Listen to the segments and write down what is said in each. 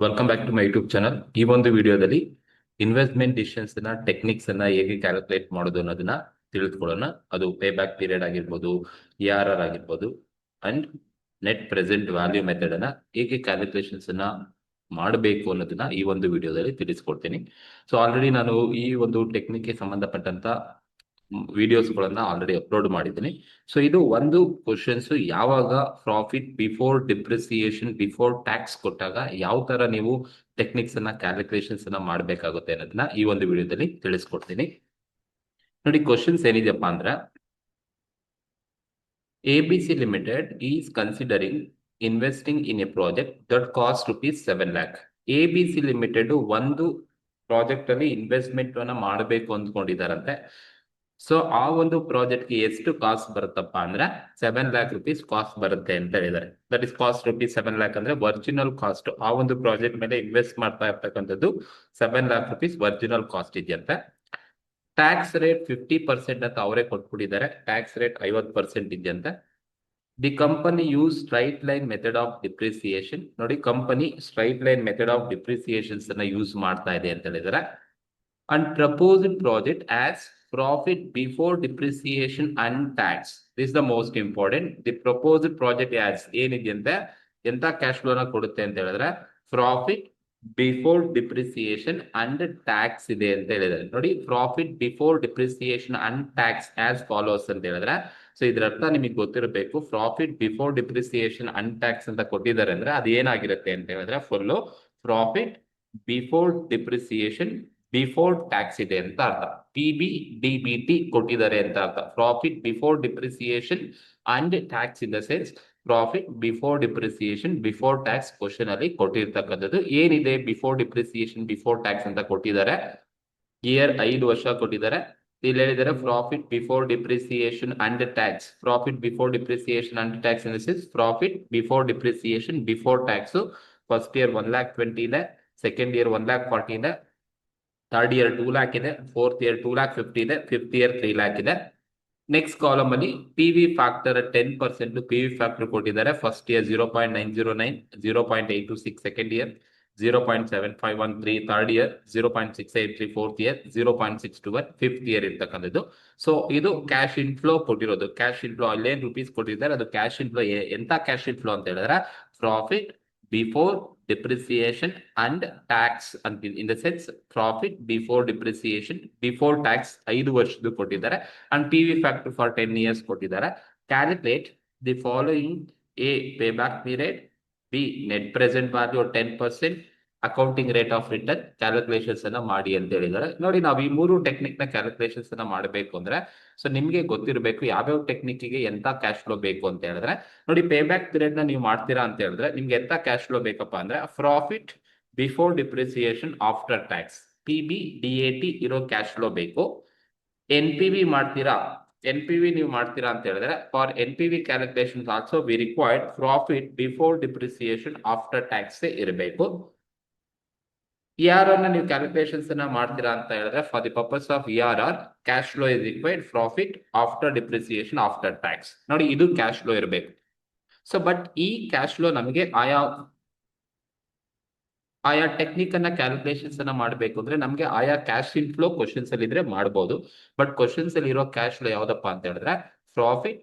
Welcome back to my YouTube channel. ಈ ಒಂದು ವಿಡಿಯೋದಲ್ಲಿ ಇನ್ವೆಸ್ಟ್ಮೆಂಟ್ ಡಿಸಿಷನ್ಸ್ ಹೇಗೆ ಕ್ಯಾಲ್ಕುಲೇಟ್ ಮಾಡೋದು ಅನ್ನೋದನ್ನ ತಿಳಿದುಕೊಳ್ಳೋಣ. ಅದು ಪೇ ಬ್ಯಾಕ್ ಪೀರಿಯಡ್ ಆಗಿರ್ಬೋದು, ARR ಆಗಿರ್ಬೋದು, and net present value method ಅನ್ನ ಹೇಗೆ ಕ್ಯಾಲ್ಕುಲೇಷನ್ಸ್ ಮಾಡಬೇಕು ಅನ್ನೋದನ್ನ ಈ ಒಂದು ವಿಡಿಯೋದಲ್ಲಿ ತಿಳಿಸ್ಕೊಡ್ತೀನಿ. ಸೊ ಆಲ್ರೆಡಿ ನಾನು ಈ ಒಂದು ಟೆಕ್ನಿಕ್ಗೆ ಸಂಬಂಧಪಟ್ಟಂತ ವಿಡಿಯೋಸ್ಗಳನ್ನ ಆಲ್ರೆಡಿ ಅಪ್ಲೋಡ್ ಮಾಡಿದ್ದೀನಿ. ಸೊ ಇದು ಒಂದು ಕ್ವಶನ್ಸ್, ಯಾವಾಗ profit before depreciation before tax ಕೊಟ್ಟಾಗ ಯಾವ ತರ ನೀವು ಟೆಕ್ನಿಕ್ಸ್ ಕ್ಯಾಲ್ಕುಲೇಷನ್ಸ್ ಮಾಡಬೇಕಾಗುತ್ತೆ ಅನ್ನೋದನ್ನ ಈ ಒಂದು ವಿಡಿಯೋದಲ್ಲಿ ತಿಳಿಸ್ಕೊಡ್ತೀನಿ. ನೋಡಿ, ಕ್ವಶನ್ಸ್ ಏನಿದೆಯಪ್ಪ ಅಂದ್ರೆ, ABC limited is considering investing in a project that caste ₹7 lakh. ABC limited ಒಂದು ಪ್ರಾಜೆಕ್ಟ್ ಅಲ್ಲಿ ಇನ್ವೆಸ್ಟ್ಮೆಂಟ್ ಮಾಡಬೇಕು ಅಂದ್ಕೊಂಡಿದಾರಂತೆ. ಸೊ ಆ ಒಂದು ಪ್ರಾಜೆಕ್ಟ್ಗೆ ಎಷ್ಟು ಕಾಸ್ಟ್ ಬರುತ್ತಪ್ಪ ಅಂದ್ರೆ ₹7 lakh ಕಾಸ್ಟ್ ಬರುತ್ತೆ ಅಂತ ಹೇಳಿದ್ದಾರೆ. ದಟ್ ಇಸ್ ಕಾಸ್ಟ್ ₹7 lakh ಅಂದ್ರೆ ಒರಿಜಿನಲ್ ಕಾಸ್ಟ್. ಆ ಒಂದು ಪ್ರಾಜೆಕ್ಟ್ ಮೇಲೆ ಇನ್ವೆಸ್ಟ್ ಮಾಡ್ತಾ ಇರ್ತಕ್ಕಂಥದ್ದು ₹7 lakh ಒರಿಜಿನಲ್ ಕಾಸ್ಟ್ ಇದೆಯಂತೆ. ಟ್ಯಾಕ್ಸ್ ರೇಟ್ 50% ಅಂತ ಅವರೇ ಕೊಟ್ಬಿಟ್ಟಿದ್ದಾರೆ. ಟ್ಯಾಕ್ಸ್ ರೇಟ್ 50% ಇದೆಯಂತೆ. The company use straight line method of depreciation. ನೋಡಿ, company straight line method of depreciations ಅನ್ನ ಯೂಸ್ ಮಾಡ್ತಾ ಇದೆ ಅಂತ ಹೇಳಿದ್ದಾರೆ. And proposed project has profit before depreciation and tax. This the most important. The proposed project as ಏನಿದೆಯಂತೆ, ಎಂತ cash ಫ್ಲೋನ ಕೊಡುತ್ತೆ ಅಂತ ಹೇಳಿದ್ರೆ profit before depreciation and tax ಇದೆ ಅಂತ ಹೇಳಿದ್ರೆ. ನೋಡಿ, profit before depreciation and tax as follows ಅಂತ ಹೇಳಿದ್ರೆ, ಸೊ ಇದ್ರ ಅರ್ಥ ನಿಮಗೆ ಗೊತ್ತಿರಬೇಕು. Profit before depreciation and tax ಅಂತ ಕೊಟ್ಟಿದ್ದಾರೆ ಅಂದ್ರೆ ಅದು ಏನಾಗಿರುತ್ತೆ ಅಂತ ಹೇಳಿದ್ರೆ full profit before depreciation before tax ಇದೆ ಅಂತ ಅರ್ಥ. PBDBT ಕೊಟ್ಟಿದ್ದಾರೆ ಅಂತ ಅರ್ಥ. Profit before depreciation and tax in the sense profit before depreciation before tax question ಅಲ್ಲಿ ಕೊಟ್ಟಿರ್ತಕ್ಕಂಥದ್ದು. ಏನಿದೆ ಬಿಫೋರ್ ಡಿಪ್ರಿಸಿಯೇಷನ್ ಬಿಫೋರ್ ಟ್ಯಾಕ್ಸ್ ಅಂತ ಕೊಟ್ಟಿದ್ದಾರೆ, ಇಯರ್ 5 ವರ್ಷ ಕೊಟ್ಟಿದ್ದಾರೆ. ಇಲ್ಲಿ ಹೇಳಿದರೆ profit before depreciation and tax. Profit before depreciation and tax in profit before depreciation before tax. First year 1,40,000 ಇದೆ, ಸೆಕೆಂಡ್ ಇಯರ್ 1,40,40 ಇದೆ, ಥರ್ಡ್ ಇಯರ್ 2 lakh ಇದೆ, ಫೋರ್ತ್ ಇಯರ್ 2,50,000 ಇದೆ, ಫಿಫ್ತ್ ಇಯರ್ 3 lakh ಇದೆ. ನೆಕ್ಸ್ಟ್ ಕಾಲಮ್ ಅಲ್ಲಿ PV ಫ್ಯಾಕ್ಟರ್ 10% PV ಫ್ಯಾಕ್ಟರ್ ಕೊಟ್ಟಿದ್ದಾರೆ. First year 0.909, 0.826 second year, 0.7513 third year, 0.683 fourth year, 0.621 fifth year ಇರ್ತಕ್ಕಂಥದ್ದು. So ಇದು cash inflow ಕೊಟ್ಟಿರೋದು. ಕ್ಯಾಶ್ ಇನ್ಫ್ಲೋ ಅಲ್ಲೇನ್ ರುಪೀಸ್ ಕೊಟ್ಟಿದ್ದಾರೆ, ಅದು ಕ್ಯಾಶ್ ಇನ್ಫ್ಲೋ. ಎಂತ ಕ್ಯಾಶ್ ಇನ್ಫ್ಲೋ ಅಂತ ಹೇಳಿದ್ರೆ profit before depreciation and tax ಅಂತ. In the sense profit before depreciation before tax 5 ವರ್ಷದ್ದು ಕೊಟ್ಟಿದ್ದಾರೆ. And PV factor for 10 years ಕೊಟ್ಟಿದ್ದಾರೆ. Calculate the following: A, pay back period; B, net present value 10%; accounting rate of return. Calculations ಅನ್ನ ಮಾಡಿ ಅಂತ ಹೇಳಿದ್ದಾರೆ. ನೋಡಿ, ನಾವು ಈ 3 ಟೆಕ್ನಿಕ್ ನ ಕ್ಯಾಲ್ಕುಲೇಷನ್ಸ್ ಅನ್ನ ಮಾಡಬೇಕು ಅಂದ್ರೆ, ಸೊ ನಿಮ್ಗೆ ಗೊತ್ತಿರಬೇಕು ಯಾವ್ಯಾವ ಟೆಕ್ನಿಕ್ಗೆ ಎಂತ ಕ್ಯಾಶ್ ಫ್ಲೋ ಬೇಕು ಅಂತ ಹೇಳಿದ್ರೆ. ನೋಡಿ, ಪೇ ಬ್ಯಾಕ್ ಪೀರಿಯಡ್ ನ ನೀವು ಮಾಡ್ತೀರಾ ಅಂತ ಹೇಳಿದ್ರೆ ನಿಮ್ಗೆ ಎಂತ ಕ್ಯಾಶ್ ಫ್ಲೋ ಬೇಕಪ್ಪ ಅಂದ್ರೆ profit before depreciation after tax, PBDAT ಇರೋ ಕ್ಯಾಶ್ ಫ್ಲೋ ಬೇಕು. NPV ಮಾಡ್ತೀರಾ, NPV ನೀವು ಮಾಡ್ತೀರಾ ಅಂತ ಹೇಳಿದ್ರೆ for NPV calculation also we required profit before depreciation after tax ಇರಬೇಕು. ERR ನೀವು ಕ್ಯಾಲ್ಕುಲೇಷನ್ಸ್ ಅನ್ನ ಮಾಡ್ತೀರಾ ಅಂತ ಹೇಳಿದ್ರೆ for the purpose of ERR cash flow is required profit after depreciation after tax. ನೋಡಿ, ಇದು ಕ್ಯಾಶ್ ಫ್ಲೋ ಇರಬೇಕು. ಸೊ ಬಟ್ ಈ ಕ್ಯಾಶ್ ಫ್ಲೋ ನಮಗೆ ಆಯಾ ಟೆಕ್ನಿಕ್ ಅನ್ನ ಕ್ಯಾಲ್ಕುಲೇಷನ್ಸ್ ಅನ್ನ ಮಾಡಬೇಕು ಅಂದ್ರೆ ನಮಗೆ ಆಯಾ ಕ್ಯಾಶ್ ಇನ್ಫ್ಲೋ ಕ್ವಶನ್ಸ್ ಅಲ್ಲಿ ಇದ್ರೆ ಮಾಡಬಹುದು. ಬಟ್ ಕ್ವಶನ್ಸ್ ಅಲ್ಲಿ ಇರೋ ಕ್ಯಾಶ್ ಫ್ಲೋ ಯಾವ್ದಪ್ಪ ಅಂತ ಹೇಳಿದ್ರೆ profit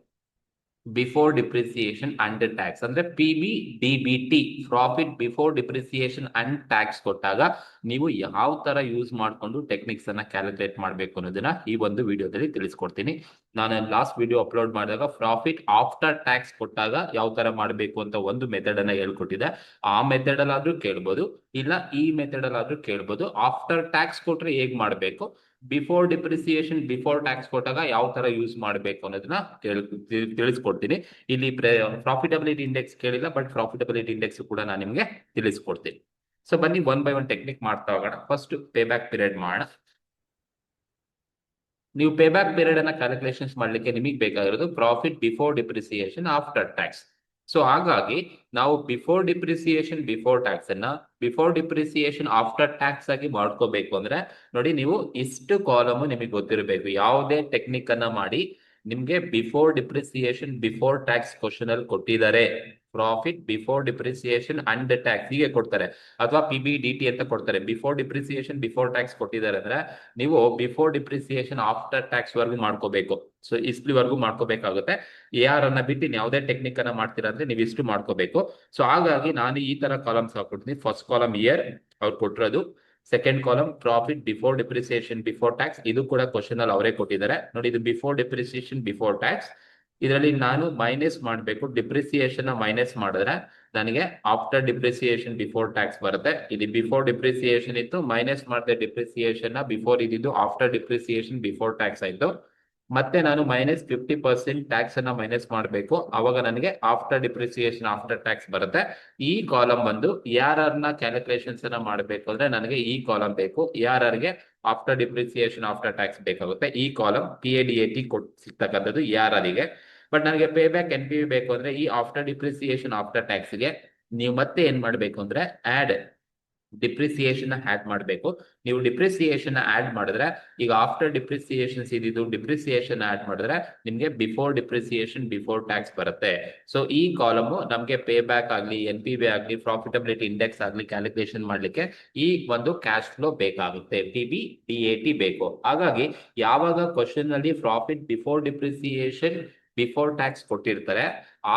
before depreciation and tax ಅಂದ್ರೆ PBDBT, profit before depreciation and tax ಕೊಟ್ಟಾಗ ನೀವು ಯಾವ ತರ ಯೂಸ್ ಮಾಡ್ಕೊಂಡು ಟೆಕ್ನಿಕ್ಸ್ ಅನ್ನ ಕ್ಯಾಲ್ಕುಲೇಟ್ ಮಾಡಬೇಕು ಅನ್ನೋದನ್ನ ಈ ಒಂದು ವಿಡಿಯೋದಲ್ಲಿ ತಿಳಿಸ್ಕೊಡ್ತೀನಿ. ನಾನು ಲಾಸ್ಟ್ ವಿಡಿಯೋ ಅಪ್ಲೋಡ್ ಮಾಡಿದಾಗ ಪ್ರಾಫಿಟ್ ಆಫ್ಟರ್ ಟ್ಯಾಕ್ಸ್ ಕೊಟ್ಟಾಗ ಯಾವ ತರ ಮಾಡಬೇಕು ಅಂತ ಒಂದು ಮೆಥಡ್ ಅನ್ನ ಹೇಳ್ಕೊಟ್ಟಿದೆ. ಆ ಮೆಥಡ್ ಅಲ್ಲಾದ್ರೂ ಕೇಳ್ಬೋದು, ಇಲ್ಲ ಈ ಮೆಥಡ್ ಅಲ್ಲಾದ್ರೂ ಕೇಳ್ಬೋದು. ಆಫ್ಟರ್ ಟ್ಯಾಕ್ಸ್ ಕೊಟ್ರೆ ಹೇಗ್ ಮಾಡಬೇಕು, ಬಿಫೋರ್ ಡಿಪ್ರಿಸಿಯೇಷನ್ ಬಿಫೋರ್ ಟ್ಯಾಕ್ಸ್ ಕೊಟ್ಟಾಗ ಯಾವ ತರ ಯೂಸ್ ಮಾಡಬೇಕು ಅನ್ನೋದನ್ನ ತಿಳಿಸ್ಕೊಡ್ತೀನಿ. ಇಲ್ಲಿ ಪ್ರಾಫಿಟಬಿಲಿಟಿ ಇಂಡೆಕ್ಸ್ ಕೇಳಿಲ್ಲ, ಬಟ್ ಪ್ರಾಫಿಟಬಿಲಿಟಿ ಇಂಡೆಕ್ಸ್ ಕೂಡ ನಾನು ನಿಮ್ಗೆ ತಿಳಿಸ್ಕೊಡ್ತೀನಿ. ಸೊ ಬನ್ನಿ ಒನ್ ಬೈ ಒನ್ ಟೆಕ್ನಿಕ್ ಮಾಡ್ತಾ ಹೋಗೋಣ. ಫಸ್ಟ್ ಪೇ ಬ್ಯಾಕ್ ಪೀರಿಯಡ್ ಮಾಡೋಣ. ನೀವು ಪೇ ಬ್ಯಾಕ್ ಪೀರಿಯಡ್ ಅನ್ನ ಕ್ಯಾಲ್ಕುಲೇಷನ್ಸ್ ಮಾಡ್ಲಿಕ್ಕೆ ನಿಮಗೆ ಬೇಕಾಗಿರೋದು profit before depreciation after tax. So ಹಾಗಾಗಿ ನಾವು ಬಿಫೋರ್ ಡಿಪ್ರಿಸಿಯೇಷನ್ ಬಿಫೋರ್ ಟ್ಯಾಕ್ಸ್ ಅನ್ನ ಬಿಫೋರ್ ಡಿಪ್ರಿಸಿಯೇಷನ್ ಆಫ್ಟರ್ ಟ್ಯಾಕ್ಸ್ ಆಗಿ ಮಾಡ್ಕೋಬೇಕು ಅಂದ್ರೆ, ನೋಡಿ, ನೀವು ಇಷ್ಟು ಕಾಲಮ್ ನಿಮಗೆ ಗೊತ್ತಿರಬೇಕು. ಯಾವುದೇ ಟೆಕ್ನಿಕ್ ಅನ್ನ ಮಾಡಿ ನಿಮ್ಗೆ before depreciation before tax question ಅಲ್ಲಿ ಕೊಟ್ಟಿದ್ದಾರೆ profit before depreciation and tax ಹೀಗೆ ಕೊಡ್ತಾರೆ, ಅಥವಾ PBDT ಅಂತ ಕೊಡ್ತಾರೆ. ಬಿಫೋರ್ ಡಿಪ್ರಿಸಿಯೇಷನ್ ಬಿಫೋರ್ ಟ್ಯಾಕ್ಸ್ ಕೊಟ್ಟಿದ್ದಾರೆ ಅಂದ್ರೆ ನೀವು ಬಿಫೋರ್ ಡಿಪ್ರಿಸಿಯೇಷನ್ ಆಫ್ಟರ್ ಟ್ಯಾಕ್ಸ್ ವರ್ಗು ಮಾಡ್ಕೋಬೇಕು. ಸೊ ಇಸ್ಲಿವರೆಗೂ ಮಾಡ್ಕೋಬೇಕಾಗುತ್ತೆ. AR ಅನ್ನ ಬಿಟ್ಟು ಯಾವುದೇ ಟೆಕ್ನಿಕ್ ಅನ್ನ ಮಾಡ್ತೀರಾ ಅಂದ್ರೆ ನೀವು ಇಷ್ಟು ಮಾಡ್ಕೋಬೇಕು. ಸೊ ಹಾಗಾಗಿ ನಾನು ಈ ತರ ಕಾಲಮ್ಸ್ ಹಾಕೊಡ್ತೀನಿ. ಫಸ್ಟ್ ಕಾಲಮ್ ಇಯರ್ ಅವ್ರು ಕೊಟ್ಟಿರೋದು, second column profit before depreciation before tax, ಇದು ಕೂಡ ಕ್ವಶನ್ ಅಲ್ಲಿ ಅವರೇ ಕೊಟ್ಟಿದ್ದಾರೆ ನೋಡಿ. ಇದು ಬಿಫೋರ್ ಡಿಪ್ರಿಸಿಯೇಷನ್ ಬಿಫೋರ್ ಟ್ಯಾಕ್ಸ್, ಇದರಲ್ಲಿ ನಾನು ಮೈನಸ್ ಮಾಡಬೇಕು. ಡಿಪ್ರಿಸಿಯೇಷನ್ ಮೈನಸ್ ಮಾಡಿದ್ರೆ ನನಗೆ ಆಫ್ಟರ್ ಡಿಪ್ರಿಸಿಯೇಷನ್ ಬಿಫೋರ್ ಟ್ಯಾಕ್ಸ್ ಬರುತ್ತೆ. ಇಲ್ಲಿ ಬಿಫೋರ್ ಡಿಪ್ರಿಸಿಯೇಷನ್ ಇತ್ತು, ಮೈನಸ್ ಮಾಡಿದೆ ಡಿಪ್ರಿಸಿಯೇಷನ್ ಬಿಫೋರ್ ಇದ್ದಿದ್ದು ಆಫ್ಟರ್ ಡಿಪ್ರಿಸಿಯೇಷನ್ ಬಿಫೋರ್ ಟ್ಯಾಕ್ಸ್ ಆಯ್ತು. ಮತ್ತೆ ನಾನು -50% ಟ್ಯಾಕ್ಸ್ ಅನ್ನ ಮೈನಸ್ ಮಾಡಬೇಕು, ಅವಾಗ ನನಗೆ ಆಫ್ಟರ್ ಡಿಪ್ರಿಸಿಯೇಷನ್ ಆಫ್ಟರ್ ಟ್ಯಾಕ್ಸ್ ಬರುತ್ತೆ. ಈ ಕಾಲಮ್ ಬಂದು ARR ನ ಕ್ಯಾಲ್ಕುಲೇಷನ್ಸ್ ಅನ್ನ ಮಾಡಬೇಕು ಅಂದ್ರೆ ನನಗೆ ಈ ಕಾಲಮ್ ಬೇಕು. ARR ಗೆ ಆಫ್ಟರ್ ಡಿಪ್ರಿಸಿಯೇಷನ್ ಆಫ್ಟರ್ ಟ್ಯಾಕ್ಸ್ ಬೇಕಾಗುತ್ತೆ. ಈ ಕಾಲಮ್ PADAT ಸಿಗ್ತಕ್ಕಂಥದ್ದು ARR ಗೆ. ಬಟ್ ನನಗೆ ಪೇ ಬ್ಯಾಕ್ NPV ಬೇಕು ಅಂದ್ರೆ ಈ ಆಫ್ಟರ್ ಡಿಪ್ರಿಸಿಯೇಷನ್ ಆಫ್ಟರ್ ಟ್ಯಾಕ್ಸ್ ಗೆ ನೀವು ಮತ್ತೆ ಏನ್ ಮಾಡ್ಬೇಕು ಅಂದ್ರೆ ಆಡ್ ಡಿಪ್ರಿಸಿಯೇಷನ್ ಆಡ್ ಮಾಡಬೇಕು. ನೀವು ಡಿಪ್ರಿಸಿಯೇಷನ್ ಆಡ್ ಮಾಡಿದ್ರೆ ಈಗ ಆಫ್ಟರ್ ಡಿಪ್ರಿಸಿಯೇಷನ್ ಇದಿದ್ದು ಡಿಪ್ರಿಸಿಯೇಷನ್ ಆಡ್ ಮಾಡಿದ್ರೆ ನಿಮ್ಗೆ ಬಿಫೋರ್ ಡಿಪ್ರಿಸಿಯೇಷನ್ ಬಿಫೋರ್ ಟ್ಯಾಕ್ಸ್ ಬರುತ್ತೆ. ಸೊ ಈ ಕಾಲಮ್ ನಮ್ಗೆ ಪೇ ಬ್ಯಾಕ್ ಆಗ್ಲಿ NPV ಆಗ್ಲಿ ಪ್ರಾಫಿಟಬಿಲಿಟಿ ಇಂಡೆಕ್ಸ್ ಆಗ್ಲಿ ಕ್ಯಾಲ್ಕುಲೇಷನ್ ಮಾಡ್ಲಿಕ್ಕೆ ಈ ಒಂದು ಕ್ಯಾಶ್ ಫ್ಲೋ ಬೇಕಾಗುತ್ತೆ, PBDAT ಬೇಕು. ಹಾಗಾಗಿ ಯಾವಾಗ ಕ್ವಶನ್ ಅಲ್ಲಿ profit before depreciation before tax ಕೊಟ್ಟಿರ್ತಾರೆ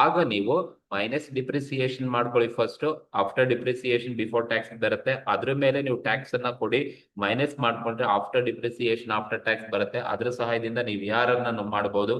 ಆಗ ನೀವು ಮೈನಸ್ ಡಿಪ್ರಿಸಿಯೇಷನ್ ಮಾಡ್ಕೊಳ್ಳಿ first. After depreciation before tax ಬರುತ್ತೆ, ಅದ್ರ ಮೇಲೆ ನೀವು ಟ್ಯಾಕ್ಸ್ ಅನ್ನ ಕೊಡಿ. ಮೈನಸ್ ಮಾಡ್ಕೊಂಡ್ರೆ ಆಫ್ಟರ್ ಡಿಪ್ರಿಸಿಯೇಷನ್ ಆಫ್ಟರ್ ಟ್ಯಾಕ್ಸ್ ಬರುತ್ತೆ. ಅದ್ರ ಸಹಾಯದಿಂದ ನೀವು ಯಾರನ್ನ ಮಾಡಬಹುದು.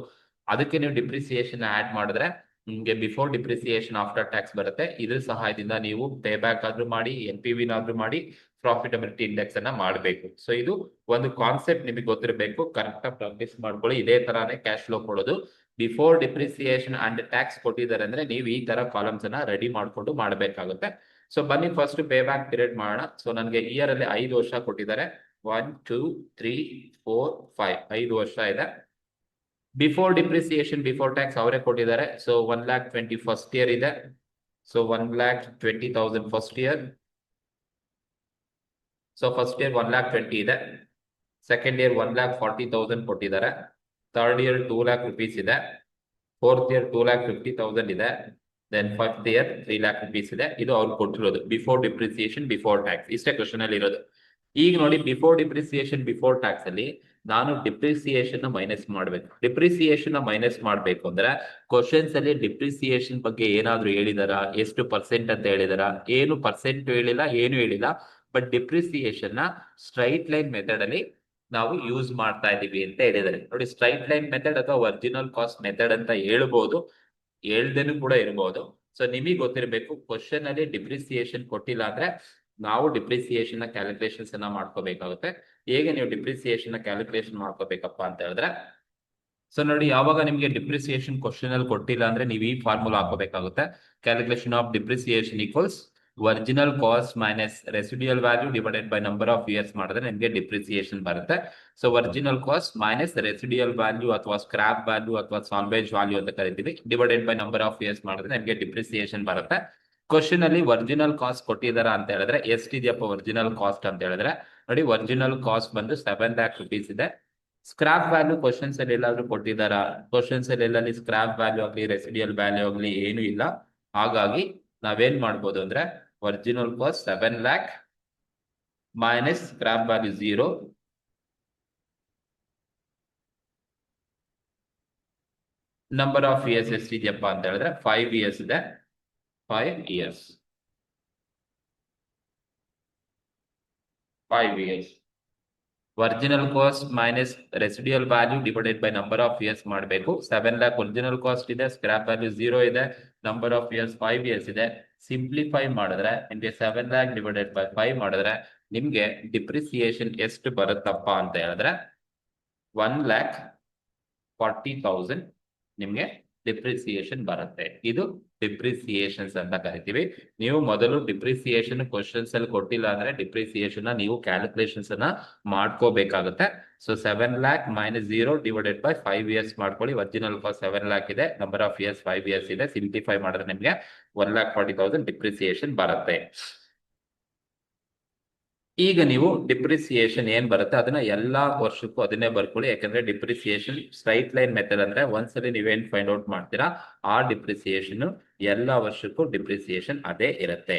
ಅದಕ್ಕೆ ನೀವು ಡಿಪ್ರಿಸಿಯೇಷನ್ ಆಡ್ ಮಾಡಿದ್ರೆ ನಿಮ್ಗೆ ಬಿಫೋರ್ ಡಿಪ್ರಿಸಿಯೇಷನ್ ಆಫ್ಟರ್ ಟ್ಯಾಕ್ಸ್ ಬರುತ್ತೆ. ಇದ್ರ ಸಹಾಯದಿಂದ ನೀವು ಪೇ ಬ್ಯಾಕ್ ಆದ್ರೂ ಮಾಡಿ NPV ನಾದ್ರೂ ಮಾಡಿ ಪ್ರಾಫಿಟಬಿಲಿಟಿ ಇಂಡೆಕ್ಸ್ ಅನ್ನ ಮಾಡಬೇಕು. ಸೊ ಇದು ಒಂದು ಕಾನ್ಸೆಪ್ಟ್ ನಿಮಗೆ ಗೊತ್ತಿರಬೇಕು, ಕರೆಕ್ಟ್ ಆಗಿ ಪ್ರಾಕ್ಟೀಸ್ ಮಾಡ್ಕೊಳ್ಳಿ. ಇದೇ ತರಾನೇ ಕ್ಯಾಶ್ ಫ್ಲೋ ಕೊಡೋದು. ಬಿಫೋರ್ ಡಿಪ್ರಿಸಿಯೇಷನ್ ಅಂಡ್ ಟ್ಯಾಕ್ಸ್ ಕೊಟ್ಟಿದ್ದಾರೆ ಅಂದ್ರೆ ನೀವು ಈ ತರ ಕಾಲಮ್ಸ್ ಅನ್ನ ರೆಡಿ ಮಾಡ್ಕೊಂಡು ಮಾಡಬೇಕಾಗುತ್ತೆ. ಸೊ ಬನ್ನಿ ಫಸ್ಟ್ ಪೇ ಬ್ಯಾಕ್ ಪೀರಿಯಡ್ ಮಾಡೋಣ. ಸೊ ನನಗೆ ಇಯರ್ ಅಲ್ಲಿ 5 ವರ್ಷ ಕೊಟ್ಟಿದ್ದಾರೆ. 1 2 3 4 5 5 ವರ್ಷ ಇದೆ. ಬಿಫೋರ್ ಡಿಪ್ರಿಸಿಯೇಷನ್ ಬಿಫೋರ್ ಟ್ಯಾಕ್ಸ್ ಅವರೇ ಕೊಟ್ಟಿದ್ದಾರೆ. ಸೊ 1,20,000 ಫಸ್ಟ್ ಇಯರ್ ಇದೆ. So 1,20,000 first year. So first year 1,20,000 ಇದೆ. ಸೆಕೆಂಡ್ ಇಯರ್ 1,40,000 ಕೊಟ್ಟಿದ್ದಾರೆ. ಥರ್ಡ್ ಇಯರ್ 2 lakh rupees ಇದೆ. ಫೋರ್ತ್ ಇಯರ್ 2,50,000 ಇದೆ. Then first year 3 lakh rupees ಇದೆ. ಇದು ಅವ್ರು ಕೊಟ್ಟಿರೋದು ಬಿಫೋರ್ ಡಿಪ್ರಿಸಿಯೇಷನ್ ಬಿಫೋರ್ ಟ್ಯಾಕ್ಸ್. ಇಷ್ಟೇ ಕ್ವಶನ್ ಅಲ್ಲಿ ಇರೋದು. ಈಗ ನೋಡಿ ಬಿಫೋರ್ ಡಿಪ್ರಿಸಿಯೇಷನ್ ಬಿಫೋರ್ ಟ್ಯಾಕ್ಸ್ ಅಲ್ಲಿ ನಾನು ಡಿಪ್ರಿಸಿಯೇಷನ್ ಮೈನಸ್ ಮಾಡ್ಬೇಕು. ಡಿಪ್ರಿಸಿಯೇಷನ್ ಮೈನಸ್ ಮಾಡ್ಬೇಕು ಅಂದ್ರೆ ಕ್ವಶನ್ಸ್ ಅಲ್ಲಿ ಡಿಪ್ರಿಸಿಯೇಷನ್ ಬಗ್ಗೆ ಏನಾದ್ರು ಹೇಳಿದಾರ, ಎಷ್ಟು ಪರ್ಸೆಂಟ್ ಅಂತ ಹೇಳಿದಾರ? ಏನು ಪರ್ಸೆಂಟ್ ಹೇಳಿಲ್ಲ, ಏನು ಹೇಳಿಲ್ಲ. ಬಟ್ ಡಿಪ್ರಿಸಿಯೇಷನ್ ನ ಸ್ಟ್ರೈಟ್ ಲೈನ್ ಮೆಥಡ್ ಅಲ್ಲಿ ನಾವು ಯೂಸ್ ಮಾಡ್ತಾ ಇದೀವಿ ಅಂತ ಹೇಳಿದ್ದಾರೆ ನೋಡಿ. ಸ್ಟ್ರೈಟ್ ಲೈನ್ ಮೆಥಡ್ ಅಥವಾ ಒರಿಜಿನಲ್ ಕಾಸ್ಟ್ ಮೆಥಡ್ ಅಂತ ಹೇಳ್ಬೋದು, ಹೇಳ್ದೇನು ಕೂಡ ಇರಬಹುದು. ಸೊ ನಿಮಗೆ ಗೊತ್ತಿರಬೇಕು, ಕ್ವಶನ್ ಅಲ್ಲಿ ಡಿಪ್ರಿಸಿಯೇಷನ್ ಕೊಟ್ಟಿಲ್ಲ ಅಂದ್ರೆ ನಾವು ಡಿಪ್ರಿಸಿಯೇಷನ್ ನ ಕ್ಯಾಲ್ಕುಲೇಷನ್ಸ್ ಅನ್ನ ಮಾಡ್ಕೋಬೇಕಾಗುತ್ತೆ. ಹೇಗೆ ನೀವು ಡಿಪ್ರಿಸಿಯೇಷನ್ ನ ಕ್ಯಾಲ್ಕುಲೇಷನ್ ಮಾಡ್ಕೋಬೇಕಪ್ಪ ಅಂತ ಹೇಳಿದ್ರೆ, ಸೊ ನೋಡಿ ಯಾವಾಗ ನಿಮ್ಗೆ ಡಿಪ್ರಿಸಿಯೇಷನ್ ಕ್ವಶನ್ ಅಲ್ಲಿ ಕೊಟ್ಟಿಲ್ಲ ಅಂದ್ರೆ ನೀವು ಈ ಫಾರ್ಮುಲಾ ಹಾಕೋಬೇಕಾಗುತ್ತೆ. Calculation of depreciation equals original cost minus residual value divided by number of years ಮಾಡಿದ್ರೆ ನಿಮಗೆ ಡಿಪ್ರಿಸಿಯೇಷನ್ ಬರುತ್ತೆ. So original cost minus residual value ಅಥವಾ ಸ್ಕ್ರಾಪ್ ವ್ಯಾಲ್ಯೂ ಅಥವಾ ಸಾಲ್ವೇಜ್ ವ್ಯಾಲ್ಯೂ ಅಂತ ಕರಿತೀವಿ, divided by number of years ಮಾಡಿದ್ರೆ ನಿಮಗೆ ಡಿಪ್ರಿಸಿಯೇಷನ್ ಬರುತ್ತೆ. ಕ್ವಶನ್ ಅಲ್ಲಿ ಒರಿಜಿನಲ್ ಕಾಸ್ಟ್ ಕೊಟ್ಟಿದಾರ ಅಂತ ಹೇಳಿದ್ರೆ ಎಷ್ಟಿದೆಯಪ್ಪ ಒರಿಜಿನಲ್ ಕಾಸ್ಟ್ ಅಂತ ಹೇಳಿದ್ರೆ ನೋಡಿ, ಒರಿಜಿನಲ್ ಕಾಸ್ಟ್ ಬಂದು 7 lakh rupees ಇದೆ. ಸ್ಕ್ರಾಪ್ ವ್ಯಾಲ್ಯೂ ಕ್ವಶನ್ಸ್ ಅಲ್ಲಿ ಎಲ್ಲಾದ್ರೂ ಕೊಟ್ಟಿದಾರ? ಕ್ವಶನ್ಸ್ ಅಲ್ಲಿ ಎಲ್ಲಲ್ಲಿ ಸ್ಕ್ರಾಪ್ ವ್ಯಾಲ್ಯೂ ಆಗಲಿ ರೆಸಿಡಿಯಲ್ ವ್ಯಾಲ್ಯೂ ಆಗಲಿ ಏನು ಇಲ್ಲ. ಹಾಗಾಗಿ ನಾವೇನ್ ಮಾಡ್ಬೋದು ಅಂದ್ರೆ original cost 7 lakh minus scrap value 0. Number of years ಎಷ್ಟಿದೆಯಪ್ಪ ಅಂತ ಹೇಳಿದ್ರೆ 5 years ಇದೆ. 5 years. 5 years. Original cost minus residual value divided by number of years ಮಾಡಬೇಕು. 7 lakh ಒರಿಜಿನಲ್ ಕಾಸ್ಟ್ ಇದೆ, ಸ್ಕ್ರಾಪ್ ವ್ಯಾಲ್ಯೂ 0 ಇದೆ, ನಂಬರ್ ಆಫ್ ಇಯರ್ಸ್ 5 years ಇದೆ. Simplify ಮಾಡಿದ್ರೆ ನಿಮ್ಗೆ 7 lakh ಡಿವೈಡೆಡ್ ಬೈ 5 ಮಾಡಿದ್ರೆ ನಿಮ್ಗೆ ಡಿಪ್ರಿಸಿಯೇಷನ್ ಎಷ್ಟು ಬರುತ್ತಪ್ಪ ಅಂತ ಹೇಳಿದ್ರೆ 1,40,000 ನಿಮ್ಗೆ ಡಿಪ್ರಿಸಿಯೇಷನ್ ಬರುತ್ತೆ. ಇದು ಡಿಪ್ರಿಸಿಯೇಷನ್ಸ್ ಅಂತ ಕರಿತೀವಿ. ನೀವು ಮೊದಲು ಡಿಪ್ರಿಸಿಯೇಷನ್ ಕ್ವಶನ್ಸ್ ಅಲ್ಲಿ ಕೊಟ್ಟಿಲ್ಲ ಅಂದ್ರೆ ಡಿಪ್ರಿಸಿಯೇಷನ್ ನೀವು ಕ್ಯಾಲ್ಕುಲೇಷನ್ಸ್ ಅನ್ನ ಮಾಡ್ಕೋಬೇಕಾಗುತ್ತೆ. So 7 lakh minus 0 divided by 5 years ಮಾಡ್ಕೊಳ್ಳಿ. ಒರಿಜಿನಲ್ ಕಾಸ್ಟ್ 7 lakh ಇದೆ, ನಂಬರ್ ಆಫ್ ಇಯರ್ಸ್ 5 years ಇದೆ. ಸಿಂಪ್ಲಿಫೈ ಮಾಡಿದ್ರೆ ನಿಮ್ಗೆ 1,40,000 ಡಿಪ್ರಿಸಿಯೇಷನ್ ಬರುತ್ತೆ. ಈಗ ನೀವು ಡಿಪ್ರಿಸಿಯೇಷನ್ ಏನ್ ಬರುತ್ತೆ ಅದನ್ನ ಎಲ್ಲಾ ವರ್ಷಕ್ಕೂ ಅದನ್ನೇ ಬರ್ಕೊಳ್ಳಿ. ಯಾಕಂದ್ರೆ ಡಿಪ್ರಿಸಿಯೇಷನ್ ಸ್ಟ್ರೈಟ್ ಲೈನ್ ಮೆಥಡ್ ಅಂದ್ರೆ ಒಂದ್ಸಲಿ ನೀವೇನ್ ಫೈಂಡ್ ಔಟ್ ಮಾಡ್ತೀರಾ ಆ ಡಿಪ್ರಿಸಿಯೇಷನ್ ಎಲ್ಲಾ ವರ್ಷಕ್ಕೂ ಡಿಪ್ರಿಸಿಯೇಷನ್ ಅದೇ ಇರುತ್ತೆ.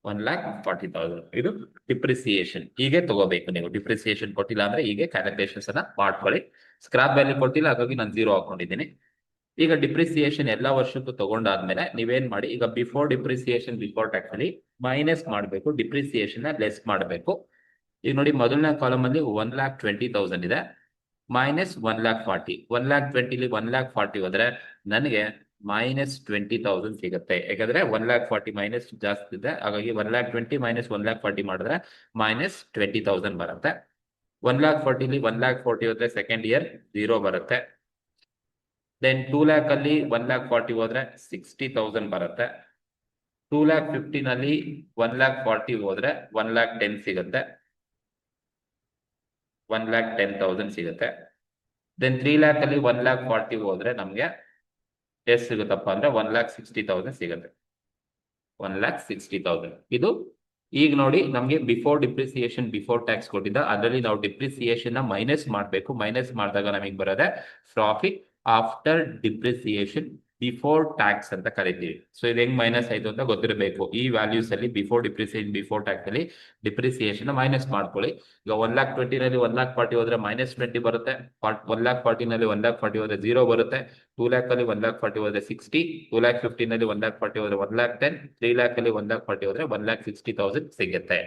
1,40,000 ಇದು ಡಿಪ್ರಿಸಿಯೇಷನ್. ಹೀಗೆ ತಗೋಬೇಕು ನೀವು. ಡಿಪ್ರಿಸಿಯೇಷನ್ ಕೊಟ್ಟಿಲ್ಲ ಅಂದ್ರೆ ಹೀಗೆ ಕ್ಯಾಲ್ಕುಲೇಷನ್ಸ್ ಅನ್ನ ಮಾಡ್ಕೊಳ್ಳಿ. ಸ್ಕ್ರಾಪ್ ವ್ಯಾಲ್ಯೂ ಕೊಟ್ಟಿಲ್ಲ, ಹಾಗಾಗಿ ನಾನು 0 ಹಾಕೊಂಡಿದ್ದೀನಿ. ಈಗ ಡಿಪ್ರಿಸಿಯೇಷನ್ ಎಲ್ಲಾ ವರ್ಷಕ್ಕೂ ತಗೊಂಡಾದ್ಮೇಲೆ ನೀವೇನ್ ಮಾಡಿ, ಈಗ ಬಿಫೋರ್ ಡಿಪ್ರಿಸಿಯೇಷನ್ ಬಿಫೋರ್ ಟ್ಯಾಕ್ಸ್ ಅಲ್ಲಿ ಮೈನಸ್ ಮಾಡಬೇಕು, ಡಿಪ್ರಿಸಿಯೇಷನ್ ಲೆಸ್ ಮಾಡಬೇಕು. ಈಗ ನೋಡಿ ಮೊದಲನೇ ಕಾಲಮ್ ಅಲ್ಲಿ 1,20,000 ಇದೆ, ಮೈನಸ್ 1,40,000. 1,20,000 1,40,000 ಹೋದ್ರೆ ನನಗೆ -20,000 ಸಿಗುತ್ತೆ. ಯಾಕಂದ್ರೆ 1,40,000 ಮೈನಸ್ ಜಾಸ್ತಿ ಇದೆ, ಹಾಗಾಗಿ 1,20,000 ಮೈನಸ್ 1,40,000 ಮಾಡಿದ್ರೆ -20,000 ಬರುತ್ತೆ. 1,40,000 1,40,000 ಹೋದ್ರೆ ಸೆಕೆಂಡ್ ಇಯರ್ 0 ಬರುತ್ತೆ. ದೆನ್ 2 lakh ಅಲ್ಲಿ 1,40,000 ಹೋದ್ರೆ 60,000 ಬರುತ್ತೆ. 2,15,000 ಅಲ್ಲಿ 1,40,000 ಹೋದ್ರೆ 1,10,000 ಸಿಗುತ್ತೆ. 1,10,000 ಸಿಗುತ್ತೆ. ದೆನ್ 3 lakh ಅಲ್ಲಿ 1,40,000 ಹೋದ್ರೆ ನಮ್ಗೆ ಎಷ್ಟು ಸಿಗುತ್ತಪ್ಪ ಅಂದ್ರೆ 1,60,000 ಸಿಗುತ್ತೆ. 1,60,000 ಇದು. ಈಗ ನೋಡಿ ನಮ್ಗೆ ಬಿಫೋರ್ ಡಿಪ್ರಿಸಿಯೇಷನ್ ಬಿಫೋರ್ ಟ್ಯಾಕ್ಸ್ ಕೊಟ್ಟಿದ್ದ ಅದರಲ್ಲಿ ನಾವು ಡಿಪ್ರಿಸಿಯೇಷನ್ ಮೈನಸ್ ಮಾಡಬೇಕು. ಮೈನಸ್ ಮಾಡಿದಾಗ ನಮಗೆ ಬರೋದೆ profit after depreciation before tax ಅಂತ ಕರಿತೀವಿ. ಸೊ ಇದು ಹೆಂಗ್ ಮೈನಸ್ ಆಯ್ತು ಅಂತ ಗೊತ್ತಿರಬೇಕು. ಈ ವ್ಯಾಲ್ಯೂಸ್ ಅಲ್ಲಿ ಬಿಫೋರ್ ಡಿಪ್ರಿಸಿಯೇಷನ್ ಬಿಫೋರ್ ಟ್ಯಾಕ್ಸ್ ಅಲ್ಲಿ ಡಿಪ್ರಿಸಿಯೇಷನ್ ಮೈನಸ್ ಮಾಡ್ಕೊಳ್ಳಿ. ಈಗ 1,20,000 ನಲ್ಲಿ 1,40,000 ಹೋದ್ರೆ -20 ಬರುತ್ತೆ. 1,40,000 ನಲ್ಲಿ 1,40,000 ಹೋದ್ರೆ 0 ಬರುತ್ತೆ. 2 lakh ಅಲ್ಲಿ 1,40,000 ಹೋದ್ರೆ 60. 2,15,000 ನಲ್ಲಿ 1,40,000 ಹೋದ್ರೆ 1,10. 3 lakh ಅಲ್ಲಿ 1,40,000 ಹೋದ್ರೆ 1,60,000 ಸಿಗುತ್ತೆ.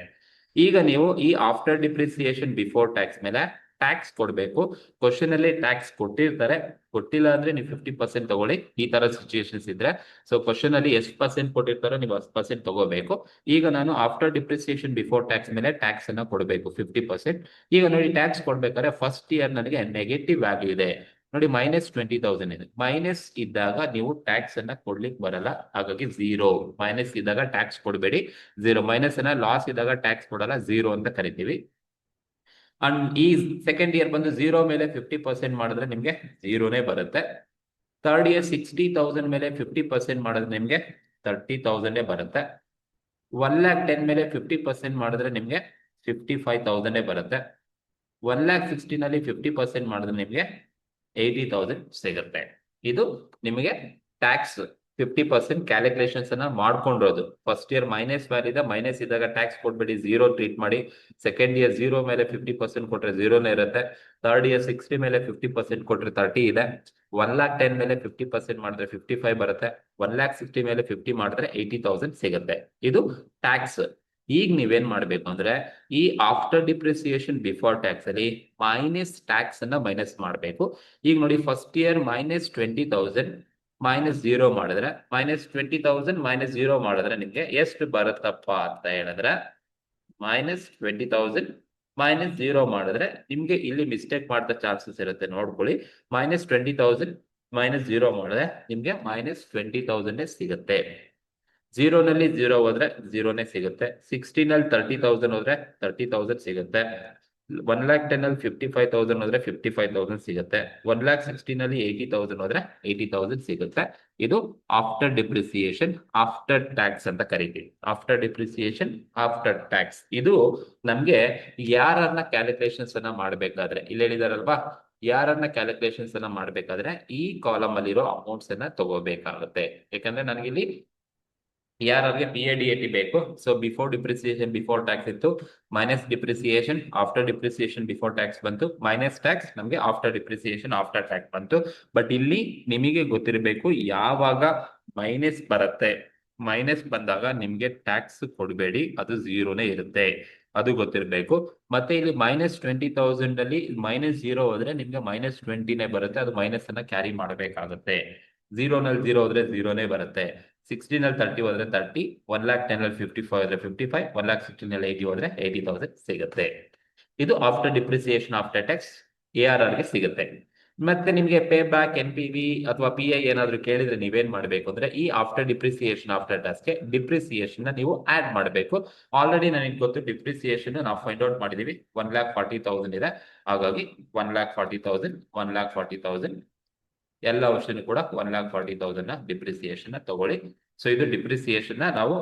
ಈಗ ನೀವು ಈ ಆಫ್ಟರ್ ಡಿಪ್ರಿಸಿಯೇಷನ್ ಬಿಫೋರ್ ಟ್ಯಾಕ್ಸ್ ಮೇಲೆ ಟ್ಯಾಕ್ಸ್ ಕೊಡಬೇಕು. ಕ್ವಶನ್ ಅಲ್ಲಿ ಟ್ಯಾಕ್ಸ್ ಕೊಟ್ಟಿರ್ತಾರೆ, ಕೊಟ್ಟಿಲ್ಲ ಅಂದ್ರೆ ನೀವು 50% ತಗೊಳ್ಳಿ ಈ ತರ ಸಿಚುಯೇಷನ್ಸ್ ಇದ್ರೆ. ಸೊ ಕ್ವಶನ್ ಅಲ್ಲಿ ಎಷ್ಟು ಪರ್ಸೆಂಟ್ ಕೊಟ್ಟಿರ್ತಾರೋ ನೀವು 10% ತಗೋಬೇಕು. ಈಗ ನಾನು ಆಫ್ಟರ್ ಡಿಪ್ರಿಸಿಯೇಷನ್ ಬಿಫೋರ್ ಟ್ಯಾಕ್ಸ್ ಮೇಲೆ ಟ್ಯಾಕ್ಸ್ ಅನ್ನ ಕೊಡಬೇಕು 50%. ಈಗ ನೋಡಿ ಟ್ಯಾಕ್ಸ್ ಕೊಡ್ಬೇಕಾದ್ರೆ ಫಸ್ಟ್ ಇಯರ್ ನನಗೆ ನೆಗೆಟಿವ್ ವ್ಯಾಲ್ಯೂ ಇದೆ ನೋಡಿ, -20,000 ಇದೆ. ಮೈನಸ್ ಇದ್ದಾಗ ನೀವು ಟ್ಯಾಕ್ಸ್ ಅನ್ನ ಕೊಡ್ಲಿಕ್ಕೆ ಬರಲ್ಲ, ಹಾಗಾಗಿ 0. ಮೈನಸ್ ಇದ್ದಾಗ ಟ್ಯಾಕ್ಸ್ ಕೊಡಬೇಡಿ, 0. ಮೈನಸ್ ಅನ್ನ ಲಾಸ್ ಇದ್ದಾಗ ಟ್ಯಾಕ್ಸ್ ಕೊಡಲ್ಲ, 0 ಅಂತ ಕರಿತೀವಿ. ಅಂಡ್ ಈ ಸೆಕೆಂಡ್ ಇಯರ್ ಬಂದು 0 ಮೇಲೆ 50% ಮಾಡಿದ್ರೆ ನಿಮ್ಗೆ 0ನೇ ಬರುತ್ತೆ. ಥರ್ಡ್ ಇಯರ್ 60,000 ಮೇಲೆ 50% ಮಾಡಿದ್ರೆ ನಿಮ್ಗೆ 30,000 ಬರುತ್ತೆ. 1,10,000 ಮೇಲೆ 50% ಮಾಡಿದ್ರೆ ನಿಮ್ಗೆ 55,000 ಬರುತ್ತೆ. 1,60,000 ನಲ್ಲಿ 50% ಮಾಡಿದ್ರೆ ನಿಮ್ಗೆ 80,000 ಸಿಗುತ್ತೆ. ಇದು ನಿಮಗೆ ಟ್ಯಾಕ್ಸ್ 50% ಕ್ಯಾಲ್ಕುಲೇಷನ್ಸ್ ಅನ್ನ ಮಾಡ್ಕೊಂಡಿರೋದು. ಫಸ್ಟ್ ಇಯರ್ ಮೈನಸ್ ವ್ಯಾಲ್ಯೂ ಇದೆ, ಮೈನಸ್ ಇದ್ದಾಗ ಟ್ಯಾಕ್ಸ್ ಕೊಡ್ಬೇಡಿ, 0 ಟ್ರೀಟ್ ಮಾಡಿ. ಸೆಕೆಂಡ್ ಇಯರ್ 0 ಮೇಲೆ 50% ಕೊಟ್ರೆ 0ನೇ ಇರುತ್ತೆ. ಥರ್ಡ್ ಇಯರ್ 60 ಮೇಲೆ 50% ಕೊಟ್ರೆ 30 ಇದೆ. 1,10,000 ಮೇಲೆ 50% ಮಾಡಿದ್ರೆ 55 ಬರುತ್ತೆ. 1,60,000 ಮೇಲೆ 50 ಮಾಡಿದ್ರೆ 80,000 ಸಿಗುತ್ತೆ. ಇದು ಟ್ಯಾಕ್ಸ್. ಈಗ ನೀವೇನ್ ಮಾಡ್ಬೇಕು ಅಂದ್ರೆ ಈ ಆಫ್ಟರ್ ಡಿಪ್ರಿಸಿಯೇಷನ್ ಬಿಫೋರ್ ಟ್ಯಾಕ್ಸ್ ಅಲ್ಲಿ ಮೈನಸ್ ಟ್ಯಾಕ್ಸ್ ಅನ್ನ ಮೈನಸ್ ಮಾಡಬೇಕು. ಈಗ ನೋಡಿ ಫಸ್ಟ್ ಇಯರ್ -20,000 -0 ಮಾಡಿದ್ರೆ -20,000 -0 ಮಾಡಿದ್ರೆ ನಿಮ್ಗೆ ಎಷ್ಟು ಬರುತ್ತಪ್ಪ ಅಂತ ಹೇಳಿದ್ರೆ -20,000 -0 ಮಾಡಿದ್ರೆ ನಿಮ್ಗೆ ಇಲ್ಲಿ ಮಿಸ್ಟೇಕ್ ಮಾಡಿದ ಚಾನ್ಸಸ್ ಇರುತ್ತೆ, ನೋಡ್ಕೊಳ್ಳಿ. -20,000 -0 ಮಾಡಿದ್ರೆ ನಿಮ್ಗೆ -20,000 ಸಿಗುತ್ತೆ. 0 ನಲ್ಲಿ 0 ಹೋದ್ರೆ 0ನೇ ಸಿಗುತ್ತೆ. 60 ನಲ್ಲಿ 30,000 ಹೋದ್ರೆ 30,000 ಸಿಗುತ್ತೆ. 1,10,000 ನಲ್ಲಿ 55,000 ಹೋದ್ರೆ 55,000 ಸಿಗುತ್ತೆ. 1,60,000 ನಲ್ಲಿ 80,000 ಹೋದ್ರೆ 80,000 ಸಿಗುತ್ತೆ. ಇದು ಆಫ್ಟರ್ ಡಿಪ್ರಿಸಿಯೇಷನ್ ಆಫ್ಟರ್ ಟ್ಯಾಕ್ಸ್ ಅಂತ ಕರಿತೀವಿ. ಆಫ್ಟರ್ ಡಿಪ್ರಿಸಿಯೇಷನ್ ಆಫ್ಟರ್ ಟ್ಯಾಕ್ಸ್ ಇದು ನಮ್ಗೆ ಯಾರನ್ನ ಕ್ಯಾಲ್ಕುಲೇಷನ್ಸ್ ಅನ್ನ ಮಾಡ್ಬೇಕಾದ್ರೆ ಇಲ್ಲಿ ಹೇಳಿದಾರಲ್ವಾ, ಯಾರನ್ನ ಕ್ಯಾಲ್ಕುಲೇಷನ್ಸ್ ಅನ್ನ ಮಾಡ್ಬೇಕಾದ್ರೆ ಈ ಕಾಲಮ್ ಅಲ್ಲಿರೋ ಅಮೌಂಟ್ಸ್ ಅನ್ನ ತಗೋಬೇಕಾಗುತ್ತೆ. ಯಾಕಂದ್ರೆ ನನಗೆ ಇಲ್ಲಿ ಯಾರಿಗೆ PADAT ಬೇಕು. So before depreciation before tax ಇತ್ತು, minus depreciation after depreciation before tax ಬಂತು, ಮೈನಸ್ ಟ್ಯಾಕ್ಸ್ ನಮಗೆ ಆಫ್ಟರ್ ಡಿಪ್ರಿಸಿಯೇಷನ್ ಆಫ್ಟರ್ ಟ್ಯಾಕ್ಸ್ ಬಂತು. ಬಟ್ ಇಲ್ಲಿ ನಿಮಗೆ ಗೊತ್ತಿರಬೇಕು ಯಾವಾಗ ಮೈನಸ್ ಬರುತ್ತೆ, ಮೈನಸ್ ಬಂದಾಗ ನಿಮ್ಗೆ ಟ್ಯಾಕ್ಸ್ ಕೊಡಬೇಡಿ, ಅದು 0ನೇ ಇರುತ್ತೆ, ಅದು ಗೊತ್ತಿರಬೇಕು. ಮತ್ತೆ ಇಲ್ಲಿ -20,000 ಅಲ್ಲಿ -0 ಹೋದ್ರೆ ನಿಮ್ಗೆ -20ನೇ ಬರುತ್ತೆ, ಅದು ಮೈನಸ್ ಅನ್ನ ಕ್ಯಾರಿ ಮಾಡಬೇಕಾಗುತ್ತೆ. 0 ನಲ್ಲಿ 0 ಹೋದ್ರೆ 0ನೇ ಬರುತ್ತೆ. 60 ನಲ್ಲಿ 30 ಹೋದ್ರೆ 30, 1,10,000 ನಲ್ಲಿ 55 ಹೋದ್ರೆ 55, 1,60,000 ನಲ್ಲಿ 80 ಹೋದ್ರೆ 80,000 ಸಿಗುತ್ತೆ. ಇದು after depreciation after tax ARR ಗೆ ಸಿಗುತ್ತೆ. ಮತ್ತೆ ನಿಮ್ಗೆ ಪೇ ಬ್ಯಾಕ್ NPV ಅಥವಾ PI ಏನಾದ್ರು ಕೇಳಿದ್ರೆ ನೀವೇನ್ ಮಾಡ್ಬೇಕು ಅಂದ್ರೆ ಈ ಆಫ್ಟರ್ ಡಿಪ್ರಿಸಿಯೇಷನ್ ಆಫ್ಟರ್ ಟ್ಯಾಕ್ಸ್ ಗೆ ಡಿಪ್ರಿಸಿಯೇಷನ್ ನೀವು ಆಡ್ ಮಾಡಬೇಕು. ಆಲ್ರೆಡಿ ನನಗೆ ಗೊತ್ತು ಡಿಪ್ರಿಸಿಯೇಷನ್ ನಾವು ಫೈಂಡ್ ಔಟ್ ಮಾಡಿದೀವಿ, 1,40,000 ಇದೆ, ಹಾಗಾಗಿ 1,40,000 1,40,000 ಎಲ್ಲ ವರ್ಷನೂ ಕೂಡ 1,40,000 ಡಿಪ್ರಿಸಿಯೇಷನ್ ತಗೊಳ್ಳಿ. ಸೊ ಇದು ಡಿಪ್ರಿಸಿಯೇಷನ್ ನಾವು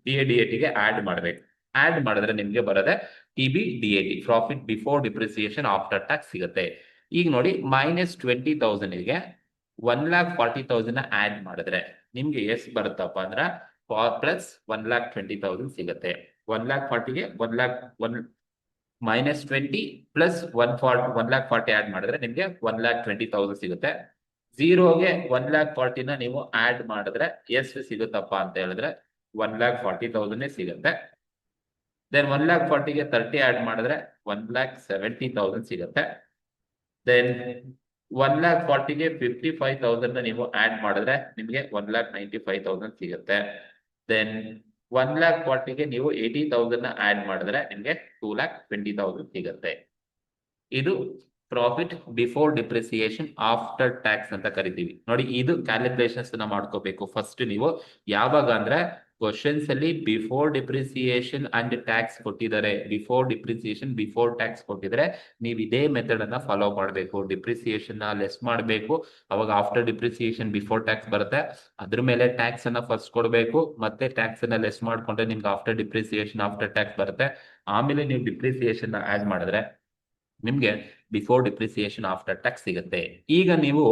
PADAT ಗೆ ಆಡ್ ಮಾಡ್ಬೇಕು. ಆಡ್ ಮಾಡಿದ್ರೆ ನಿಮ್ಗೆ ಬರೋದೆ PBDAT, profit before depreciation after tax ಸಿಗುತ್ತೆ. ಈಗ ನೋಡಿ -20,000ಗೆ 1,40,000 ಆಡ್ ಮಾಡಿದ್ರೆ ನಿಮ್ಗೆ ಎಷ್ಟು ಬರುತ್ತಪ್ಪ ಅಂದ್ರೆ ಪ್ಲಸ್ 1,20,000 ಸಿಗುತ್ತೆ. 1,40ಗೆ 1,20 ಪ್ಲಸ್ 1,40 ಆಡ್ ಮಾಡಿದ್ರೆ ನಿಮ್ಗೆ 1,20,000 ಸಿಗುತ್ತೆ. 0ಗೆ 1,40ನ ನೀವು ಆಡ್ ಮಾಡಿದ್ರೆ ಎಷ್ಟು ಸಿಗುತ್ತಪ್ಪ ಅಂತ ಹೇಳಿದ್ರೆ 1,40,000 ಸಿಗುತ್ತೆ. ದೆನ್ 1,40ಗೆ 30 ಆಡ್ ಮಾಡಿದ್ರೆ 1,70,000 ಸಿಗುತ್ತೆ. ದೆನ್ 1,40ಗೆ 55,000 ನೀವು ಆಡ್ ಮಾಡಿದ್ರೆ ನಿಮಗೆ 1,95,000 ಸಿಗುತ್ತೆ. ದೆನ್ 1,40ಗೆ ನೀವು 80,000 ಆಡ್ ಮಾಡಿದ್ರೆ ನಿಮಗೆ 2,20,000 ಸಿಗುತ್ತೆ. ಇದು profit before depreciation after tax ಅಂತ ಕರಿತೀವಿ. ನೋಡಿ, ಇದು ಕ್ಯಾಲ್ಕುಲೇಷನ್ಸ್ ಮಾಡ್ಕೋಬೇಕು ಫಸ್ಟ್ ನೀವು. ಯಾವಾಗ ಅಂದ್ರೆ ಕ್ವಶನ್ಸ್ ಅಲ್ಲಿ ಬಿಫೋರ್ ಡಿಪ್ರಿಸಿಯೇಷನ್ ಅಂಡ್ ಟ್ಯಾಕ್ಸ್ ಕೊಟ್ಟಿದ್ದಾರೆ, ಬಿಫೋರ್ ಡಿಪ್ರಿಸಿಯೇಷನ್ ಬಿಫೋರ್ ಟ್ಯಾಕ್ಸ್ ಕೊಟ್ಟಿದ್ರೆ ನೀವು ಇದೇ ಮೆಥಡ್ ಅನ್ನ ಫಾಲೋ ಮಾಡಬೇಕು. ಡಿಪ್ರಿಸಿಯೇಷನ್ ಲೆಸ್ ಮಾಡಬೇಕು, ಅವಾಗ ಆಫ್ಟರ್ ಡಿಪ್ರಿಸಿಯೇಷನ್ ಬಿಫೋರ್ ಟ್ಯಾಕ್ಸ್ ಬರುತ್ತೆ. ಅದ್ರ ಮೇಲೆ ಟ್ಯಾಕ್ಸ್ ಅನ್ನ ಫಸ್ಟ್ ಕೊಡಬೇಕು, ಮತ್ತೆ ಟ್ಯಾಕ್ಸ್ ಅನ್ನ ಲೆಸ್ ಮಾಡ್ಕೊಂಡ್ರೆ ನಿಮ್ಗೆ ಆಫ್ಟರ್ ಡಿಪ್ರಿಸಿಯೇಷನ್ ಆಫ್ಟರ್ ಟ್ಯಾಕ್ಸ್ ಬರುತ್ತೆ. ಆಮೇಲೆ ನೀವು ಡಿಪ್ರಿಸಿಯೇಷನ್ ಆಡ್ ಮಾಡಿದ್ರೆ ನಿಮ್ಗೆ ಬಿಫೋರ್ ಡಿಪ್ರಿಸಿಯೇಷನ್ ಆಫ್ಟರ್ ಟ್ಯಾಕ್ಸ್ ಸಿಗುತ್ತೆ. ಈಗ ನೀವು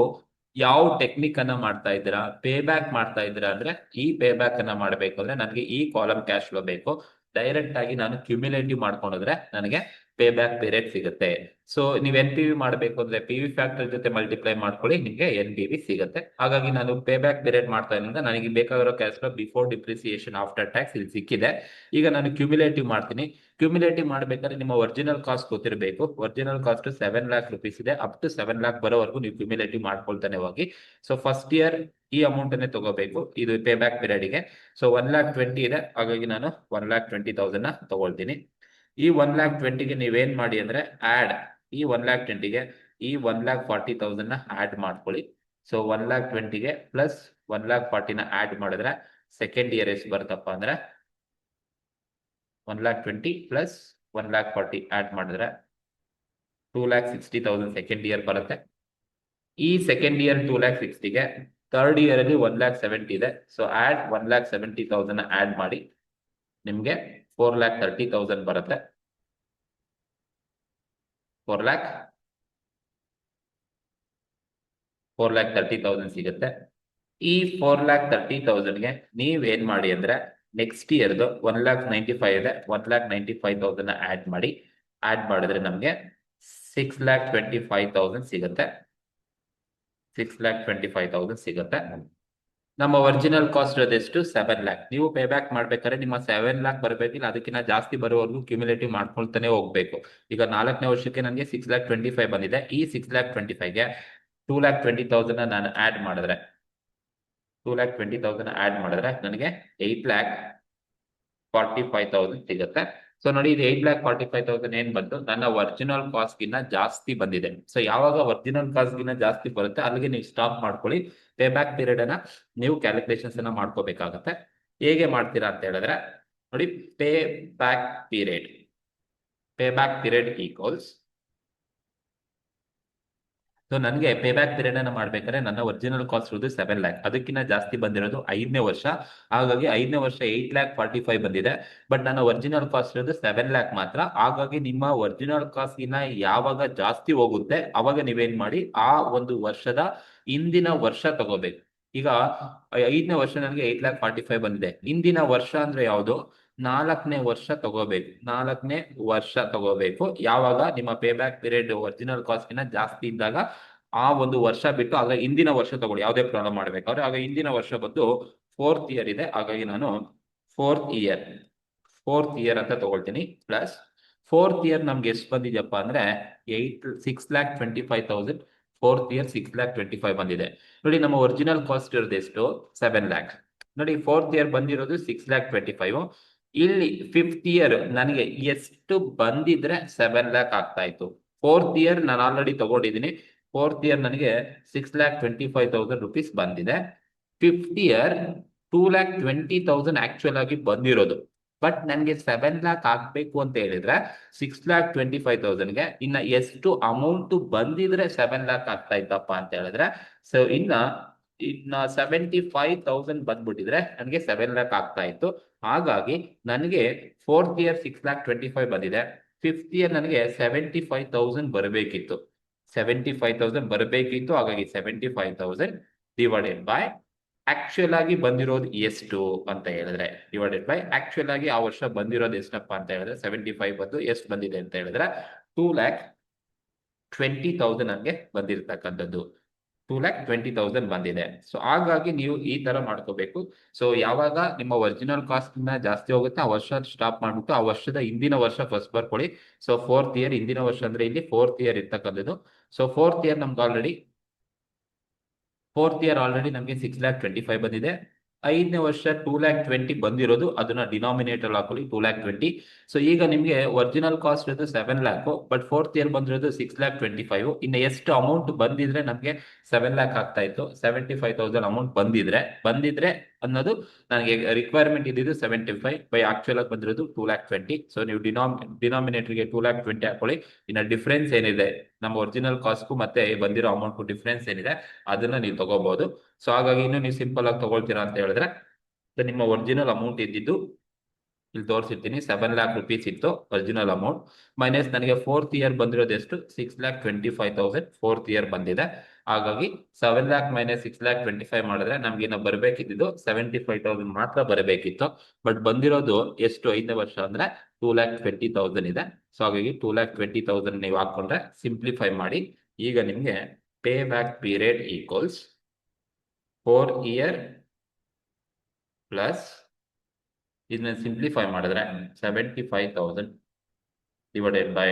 ಯಾವ ಟೆಕ್ನಿಕ್ ಅನ್ನ ಮಾಡ್ತಾ ಇದ್ದೀರಾ, ಪೇ ಬ್ಯಾಕ್ ಮಾಡ್ತಾ ಇದ್ದೀರಾ ಅಂದ್ರೆ ಈ ಪೇ ಬ್ಯಾಕ್ ಅನ್ನ ಮಾಡ್ಬೇಕು ಅಂದ್ರೆ ನನಗೆ ಈ ಕಾಲಮ್ ಕ್ಯಾಶ್ ಫ್ಲೋ ಬೇಕು. ಡೈರೆಕ್ಟ್ ಆಗಿ ನಾನು ಕ್ಯುಮ್ಯುಲೇಟಿವ್ ಮಾಡ್ಕೊಂಡ್ರೆ ನನಗೆ ಪೇ ಬ್ಯಾಕ್ ಪೀರಿಯಡ್ ಸಿಗುತ್ತೆ. ಸೊ ನೀವು NPV ಮಾಡಬೇಕು ಅಂದ್ರೆ PV ಫ್ಯಾಕ್ಟರ್ ಜೊತೆ ಮಲ್ಟಿಪ್ಲೈ ಮಾಡ್ಕೊಳ್ಳಿ, ನಿಮಗೆ NPV ಸಿಗುತ್ತೆ. ಹಾಗಾಗಿ ನಾನು ಪೇ ಬ್ಯಾಕ್ ಪೀರಿಯಡ್ ಮಾಡ್ತಾ ಇದ್ರಿಂದ ನನಗೆ ಬೇಕಾಗಿರೋ cash flow before depreciation after tax ಇಲ್ಲಿ ಸಿಕ್ಕಿದೆ. ಈಗ ನಾನು ಕ್ಯುಮ್ಯುಲೇಟಿವ್ ಮಾಡ್ತೀನಿ. ಕ್ಯುಮ್ಯುಲೇಟಿವ್ ಮಾಡ್ಬೇಕಾದ್ರೆ ನಿಮ್ಮ ಒರಿಜಿನಲ್ ಕಾಸ್ಟ್ ಗೊತ್ತಿರಬೇಕು. ಒರಿಜಿನಲ್ ಕಾಸ್ಟ್ 7 lakh rupees ಇದೆ. ಅಪ್ ಟು 7 lakh ಬರೋವರೆಗೂ ನೀವು ಕ್ಯುಮ್ಯುಲೇಟಿವ್ ಮಾಡ್ಕೊಳ್ತಾನೆ ಹೋಗಿ. ಸೊ ಫಸ್ಟ್ ಇಯರ್ ಈ ಅಮೌಂಟ್ ಅನ್ನೇ ತಗೋಬೇಕು ಇದು ಪೇ ಬ್ಯಾಕ್ ಪೀರಿಯಡ್ ಗೆ. ಸೊ 1,20,000 ಇದೆ, ಹಾಗಾಗಿ ನಾನು 1,20,000 ತಗೊಳ್ತೀನಿ. ಈ 1,20,000ಗೆ ನೀವೇನ್ ಮಾಡಿ ಅಂದ್ರೆ ಆಡ್ ಈ 1,20,000ಗೆ ಈ 1,40,000 ಆಡ್ ಮಾಡ್ಕೊಳ್ಳಿ. ಸೊ 1,20,000ಗೆ ಪ್ಲಸ್ 1,40,000 ಆಡ್ ಮಾಡಿದ್ರೆ ಸೆಕೆಂಡ್ ಇಯರ್ ಎಷ್ಟು ಬರುತ್ತಪ್ಪ ಅಂದ್ರೆ 1,20,000 ಪ್ಲಸ್ 1,40,000 ಆಡ್ ಮಾಡಿದ್ರೆ 2,60,000 ಸೆಕೆಂಡ್ ಇಯರ್ ಬರುತ್ತೆ. ಈ ಸೆಕೆಂಡ್ ಇಯರ್ 2,60,000ಗೆ ಥರ್ಡ್ ಇಯರ್ ಅಲ್ಲಿ 1,70,000 ಇದೆ. ಸೊ ಆಡ್ 1,70,000 ಆಡ್ ಮಾಡಿ ನಿಮ್ಗೆ 4,30,000 ಬರುತ್ತೆ. 4,30,000 ಸಿಗುತ್ತೆ. ಈ 4,30,000ಗೆ ನೀವೇನ್ ಮಾಡಿ ಅಂದ್ರೆ ನೆಕ್ಸ್ಟ್ ಇಯರ್ದು 1,95,000 ಇದೆ, 1,95,000 ಆಡ್ ಮಾಡಿ. ಆಡ್ ಮಾಡಿದ್ರೆ ನಮ್ಗೆ 6,25,000 ಸಿಗುತ್ತೆ. 6,25,000 ಸಿಗುತ್ತೆ. ನಮ್ಮ ಒರಿಜಿನಲ್ ಕಾಸ್ಟ್ ಅದೆಷ್ಟು 7 lakh. ನೀವು ಪೇ ಬ್ಯಾಕ್ ಮಾಡ್ಬೇಕಾದ್ರೆ ನಿಮ್ಮ 7 lakh ಬರಬೇಕಿಲ್ಲ, ಅದಕ್ಕಿಂತ ಜಾಸ್ತಿ ಬರುವವರೆಗೂ ಕ್ಯುಮ್ಯುಲೇಟಿವ್ ಮಾಡ್ಕೊಳ್ತಾನೆ ಹೋಗ್ಬೇಕು. ಈಗ 4ನೇ ವರ್ಷಕ್ಕೆ ನನಗೆ 6,25,000 ಬಂದಿದೆ. ಈ 6,25,000ಗೆ 2,20,000 ನಾನು ಆಡ್ ಮಾಡಿದ್ರೆ 2,20,000 ಆಡ್ ಮಾಡಿದ್ರೆ ನನಗೆ 8,45,000 ಸಿಗುತ್ತೆ. ಸೊ ನೋಡಿ, ಇದು 8,45,000 ಏನ್ ಬಂತು, ನನ್ನ ಒರಿಜಿನಲ್ ಕಾಸ್ಟ್ ಗಿನ್ನ ಜಾಸ್ತಿ ಬಂದಿದೆ. ಸೊ ಯಾವಾಗ ಒರಿಜಿನಲ್ ಕಾಸ್ಟ್ ಗಿನ್ನ ಜಾಸ್ತಿ ಬರುತ್ತೆ ಅಲ್ಲಿಗೆ ನೀವು ಸ್ಟಾಪ್ ಮಾಡ್ಕೊಳ್ಳಿ. ಪೇ ಬ್ಯಾಕ್ ಪೀರಿಯಡ್ ಅನ್ನ ನೀವು ಕ್ಯಾಲ್ಕುಲೇಷನ್ಸ್ ಅನ್ನ ಮಾಡ್ಕೋಬೇಕಾಗತ್ತೆ. ಹೇಗೆ ಮಾಡ್ತೀರಾ ಅಂತ ಹೇಳಿದ್ರೆ ನೋಡಿ, pay back period equals. So ನನಗೆ ಪೇ ಬ್ಯಾಕ್ ಪೀರಿಯಡ್ ಅನ್ನ ಮಾಡ್ಬೇಕಾದ್ರೆ ನನ್ನ ಒರಿಜಿನಲ್ ಕಾಸ್ಟ್ ಇರೋದು 7 lakh, ಅದಕ್ಕಿಂತ ಜಾಸ್ತಿ ಬಂದಿರೋದು 5ನೇ ವರ್ಷ. ಹಾಗಾಗಿ 5ನೇ ವರ್ಷ 8,45,000 ಬಂದಿದೆ. ಬಟ್ ನನ್ನ ಒರಿಜಿನಲ್ ಕಾಸ್ಟ್ ಇರೋದು 7 lakh ಮಾತ್ರ. ಹಾಗಾಗಿ ನಿಮ್ಮ ಒರಿಜಿನಲ್ ಕಾಸ್ಟ್ ಗಿನ್ನ ಯಾವಾಗ ಜಾಸ್ತಿ ಹೋಗುತ್ತೆ ಅವಾಗ ನೀವೇನ್ ಮಾಡಿ ಆ ಒಂದು ವರ್ಷದ ಹಿಂದಿನ ವರ್ಷ ತಗೋಬೇಕು. ಈಗ 5ನೇ ವರ್ಷ ನನಗೆ 8,45,000 ಬಂದಿದೆ. ಹಿಂದಿನ ವರ್ಷ ಅಂದ್ರೆ ಯಾವುದು, 4ನೇ ವರ್ಷ ತಗೋಬೇಕು. 4ನೇ ವರ್ಷ ತಗೋಬೇಕು. ಯಾವಾಗ ನಿಮ್ಮ pay back period original cost ಗಿನ್ನ ಜಾಸ್ತಿ ಇದ್ದಾಗ ಆ ಒಂದು ವರ್ಷ ಬಿಟ್ಟು ಆಗ ಹಿಂದಿನ ವರ್ಷ ತಗೊಳ್ಳಿ. ಯಾವುದೇ ಪ್ರಾಬ್ಲಮ್ ಮಾಡ್ಬೇಕಾದ್ರೆ ಆಗ ಹಿಂದಿನ ವರ್ಷ ಬಂದು 4th ಇಯರ್ ಇದೆ. ಹಾಗಾಗಿ ನಾನು 4th ಇಯರ್ ಅಂತ ತಗೊಳ್ತೀನಿ. ಪ್ಲಸ್ 4th ಇಯರ್ ನಮ್ಗೆ ಎಷ್ಟು ಬಂದಿದೆಯಪ್ಪ ಅಂದ್ರೆ 6,25,000. 4th ಇಯರ್ 6,25,000 ಬಂದಿದೆ. ನೋಡಿ, ನಮ್ಮ ಒರಿಜಿನಲ್ ಕಾಸ್ಟ್ ಇರೋದು ಎಷ್ಟು 7 lakh. ನೋಡಿ, 4th ಇಯರ್ ಬಂದಿರೋದು 6,25,000. ಇಲ್ಲಿ 5th ಇಯರ್ ನನಗೆ ಎಷ್ಟು ಬಂದಿದ್ರೆ 7 lakh ಆಗ್ತಾ ಇತ್ತು. 4th ಇಯರ್ ನಾನು ಆಲ್ರೆಡಿ ತಗೊಂಡಿದ್ದೀನಿ. 4th ಇಯರ್ ನನಗೆ 6,25,000 rupees ಬಂದಿದೆ. 5th ಇಯರ್ 2,20,000 ಆಕ್ಚುಲ್ ಆಗಿ ಬಂದಿರೋದು. ಬಟ್ ನನಗೆ 7 lakh ಆಗ್ಬೇಕು ಅಂತ ಹೇಳಿದ್ರೆ 6,25,000ಗೆ ಇನ್ನ ಎಷ್ಟು ಅಮೌಂಟ್ ಬಂದಿದ್ರೆ 7 lakh ಆಗ್ತಾ ಇತ್ತಪ್ಪ ಅಂತ ಹೇಳಿದ್ರೆ, ಸೊ ಇನ್ನ 75,000 ಬಂದ್ಬಿಟ್ಟಿದ್ರೆ ನನಗೆ 7 lakh ಆಗ್ತಾ ಇತ್ತು. ಹಾಗಾಗಿ ನನಗೆ 4th ಇಯರ್ 6,25,000 ಬಂದಿದೆ. 5th ಇಯರ್ ನನಗೆ 75,000 ಬರಬೇಕಿತ್ತು. 75,000 ಬರಬೇಕಿತ್ತು. ಹಾಗಾಗಿ 75,000 ಡಿವೈಡೆಡ್ ಬೈ ಆಕ್ಚುಯಲ್ ಆಗಿ ಬಂದಿರೋದು ಎಷ್ಟು ಅಂತ ಹೇಳಿದ್ರೆ, ಡಿವೈಡೆಡ್ ಬೈ ಆಕ್ಚುಯಲ್ ಆಗಿ ಆ ವರ್ಷ ಬಂದಿರೋದು ಎಷ್ಟಪ್ಪ ಅಂತ ಹೇಳಿದ್ರೆ 75 ಬಂದು ಎಷ್ಟು ಬಂದಿದೆ ಅಂತ ಹೇಳಿದ್ರೆ 2,20,000 ನನಗೆ ಬಂದಿರತಕ್ಕಂಥದ್ದು. 2,20,000 ಬಂದಿದೆ. ಸೊ ಹಾಗಾಗಿ ನೀವು ಈ ತರ ಮಾಡ್ಕೋಬೇಕು. ಸೊ ಯಾವಾಗ ನಿಮ್ಮ ಒರಿಜಿನಲ್ ಕಾಸ್ಟ್ ಜಾಸ್ತಿ ಹೋಗುತ್ತೆ ಆ ವರ್ಷ ಸ್ಟಾಪ್ ಮಾಡ್ಬಿಟ್ಟು ಆ ವರ್ಷದ ಹಿಂದಿನ ವರ್ಷ ಫಸ್ಟ್ ಬರ್ಕೊಳ್ಳಿ. ಸೊ 4th ಇಯರ್ ಹಿಂದಿನ ವರ್ಷ ಅಂದ್ರೆ ಇಲ್ಲಿ 4th ಇಯರ್ ಇರ್ತಕ್ಕಂಥದ್ದು. ಸೊ 4th ಇಯರ್ ನಮ್ಗೆ ಆಲ್ರೆಡಿ ನಮಗೆ 6,25,000 ಬಂದಿದೆ. 5ನೇ ವರ್ಷ 2,20,000 ಬಂದಿರೋದು, ಅದನ್ನ ಡಿನಾಮಿನೇಟರ್ ಹಾಕೊಳ್ಳಿ 2,20,000. ಸೊ ಈಗ ನಿಮ್ಗೆ ಒರಿಜಿನಲ್ ಕಾಸ್ಟ್ ಇರೋದು 7 lakh, ಬಟ್ 4th ಇಯರ್ ಬಂದಿರೋದು 6,25,000. ಇನ್ನು ಎಷ್ಟು ಅಮೌಂಟ್ ಬಂದಿದ್ರೆ ನಮಗೆ 7 lakh ಆಗ್ತಾ ಇತ್ತು. 75,000 ಅಮೌಂಟ್ ಬಂದಿದ್ರೆ ಅನ್ನೋದು ನನಗೆ ರಿಕ್ವೈರ್ಮೆಂಟ್ ಇದ್ದಿದ್ದು 75 ಬೈ ಆಕ್ಚುಯಲ್ ಆಗಿ ಬಂದಿರೋದು 2,20,000. ಸೊ ನೀವು ಡಿನಾಮಿನೇಟರ್ಗೆ 2,20,000 ಹಾಕೊಳ್ಳಿ. ಇನ್ನು ಡಿಫ್ರೆನ್ಸ್ ಏನಿದೆ ನಮ್ಮ ಒರಿಜಿನಲ್ ಕಾಸ್ಟ್ಗೂ ಮತ್ತೆ ಬಂದಿರೋ ಅಮೌಂಟ್ ಡಿಫ್ರೆನ್ಸ್ ಏನಿದೆ ಅದನ್ನ ನೀವು ತಗೋಬಹುದು. ಸೊ ಹಾಗಾಗಿ ಇನ್ನು ನೀವು ಸಿಂಪಲ್ ಆಗಿ ತಗೊಳ್ತೀರಾ ಅಂತ ಹೇಳಿದ್ರೆ ನಿಮ್ಮ ಒರಿಜಿನಲ್ ಅಮೌಂಟ್ ಇದ್ದಿದ್ದು ಇಲ್ಲಿ ತೋರಿಸಿರ್ತೀನಿ 7 lakh rupees ಇತ್ತು ಒರಿಜಿನಲ್ ಅಮೌಂಟ್, ಮೈನಸ್ ನನಗೆ 4th ಇಯರ್ ಬಂದಿರೋದು ಎಷ್ಟು 6,25,000 4th ಇಯರ್ ಬಂದಿದೆ. ಹಾಗಾಗಿ 7 lakh ಮೈನಸ್ 6,25,000 ಮಾಡಿದ್ರೆ ನಮ್ಗೆ ಇನ್ನು ಬರಬೇಕಿದ್ದು 75,000 ಮಾತ್ರ ಬರಬೇಕಿತ್ತು. ಬಟ್ ಬಂದಿರೋದು ಎಷ್ಟು 5ನೇ ವರ್ಷ ಅಂದ್ರೆ 2,20,000 ಇದೆ. ಸೊ ಹಾಗಾಗಿ 2,20,000 ನೀವು ಹಾಕೊಂಡ್ರೆ ಸಿಂಪ್ಲಿಫೈ ಮಾಡಿ. ಈಗ ನಿಮ್ಗೆ pay back period equals 4 year plus ಇದನ್ನ ಸಿಂಪ್ಲಿಫೈ ಮಾಡಿದ್ರೆ 75,000 ಡಿವೈಡೆಡ್ ಬೈ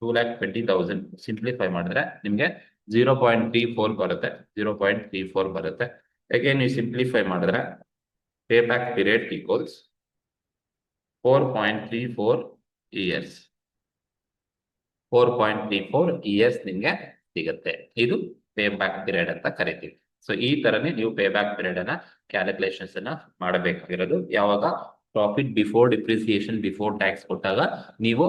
2,20,000 ಸಿಂಪ್ಲಿಫೈ ಮಾಡಿದ್ರೆ ನಿಮ್ಗೆ 0.34 ಬರುತ್ತೆ. 0.34 ಬರುತ್ತೆ. ಅಗೇನ್ ನೀವು ಸಿಂಪ್ಲಿಫೈ ಮಾಡಿದ್ರೆ pay back period equals 4.34 years. 4.34 years ನಿಮ್ಗೆ ಸಿಗುತ್ತೆ. ಇದು ಪೇ ಬ್ಯಾಕ್ ಪೀರಿಯಡ್ ಅಂತ ಕರಿತೀವಿ. ಸೊ ಈ ತರನೇ ನೀವು ಪೇ ಬ್ಯಾಕ್ ಪೀರಿಯಡ್ ಅನ್ನ ಕ್ಯಾಲ್ಕುಲೇಷನ್ಸ್ ಅನ್ನ ಮಾಡಬೇಕಾಗಿರೋದು. ಯಾವಾಗ profit before depreciation before tax ಕೊಟ್ಟಾಗ ನೀವು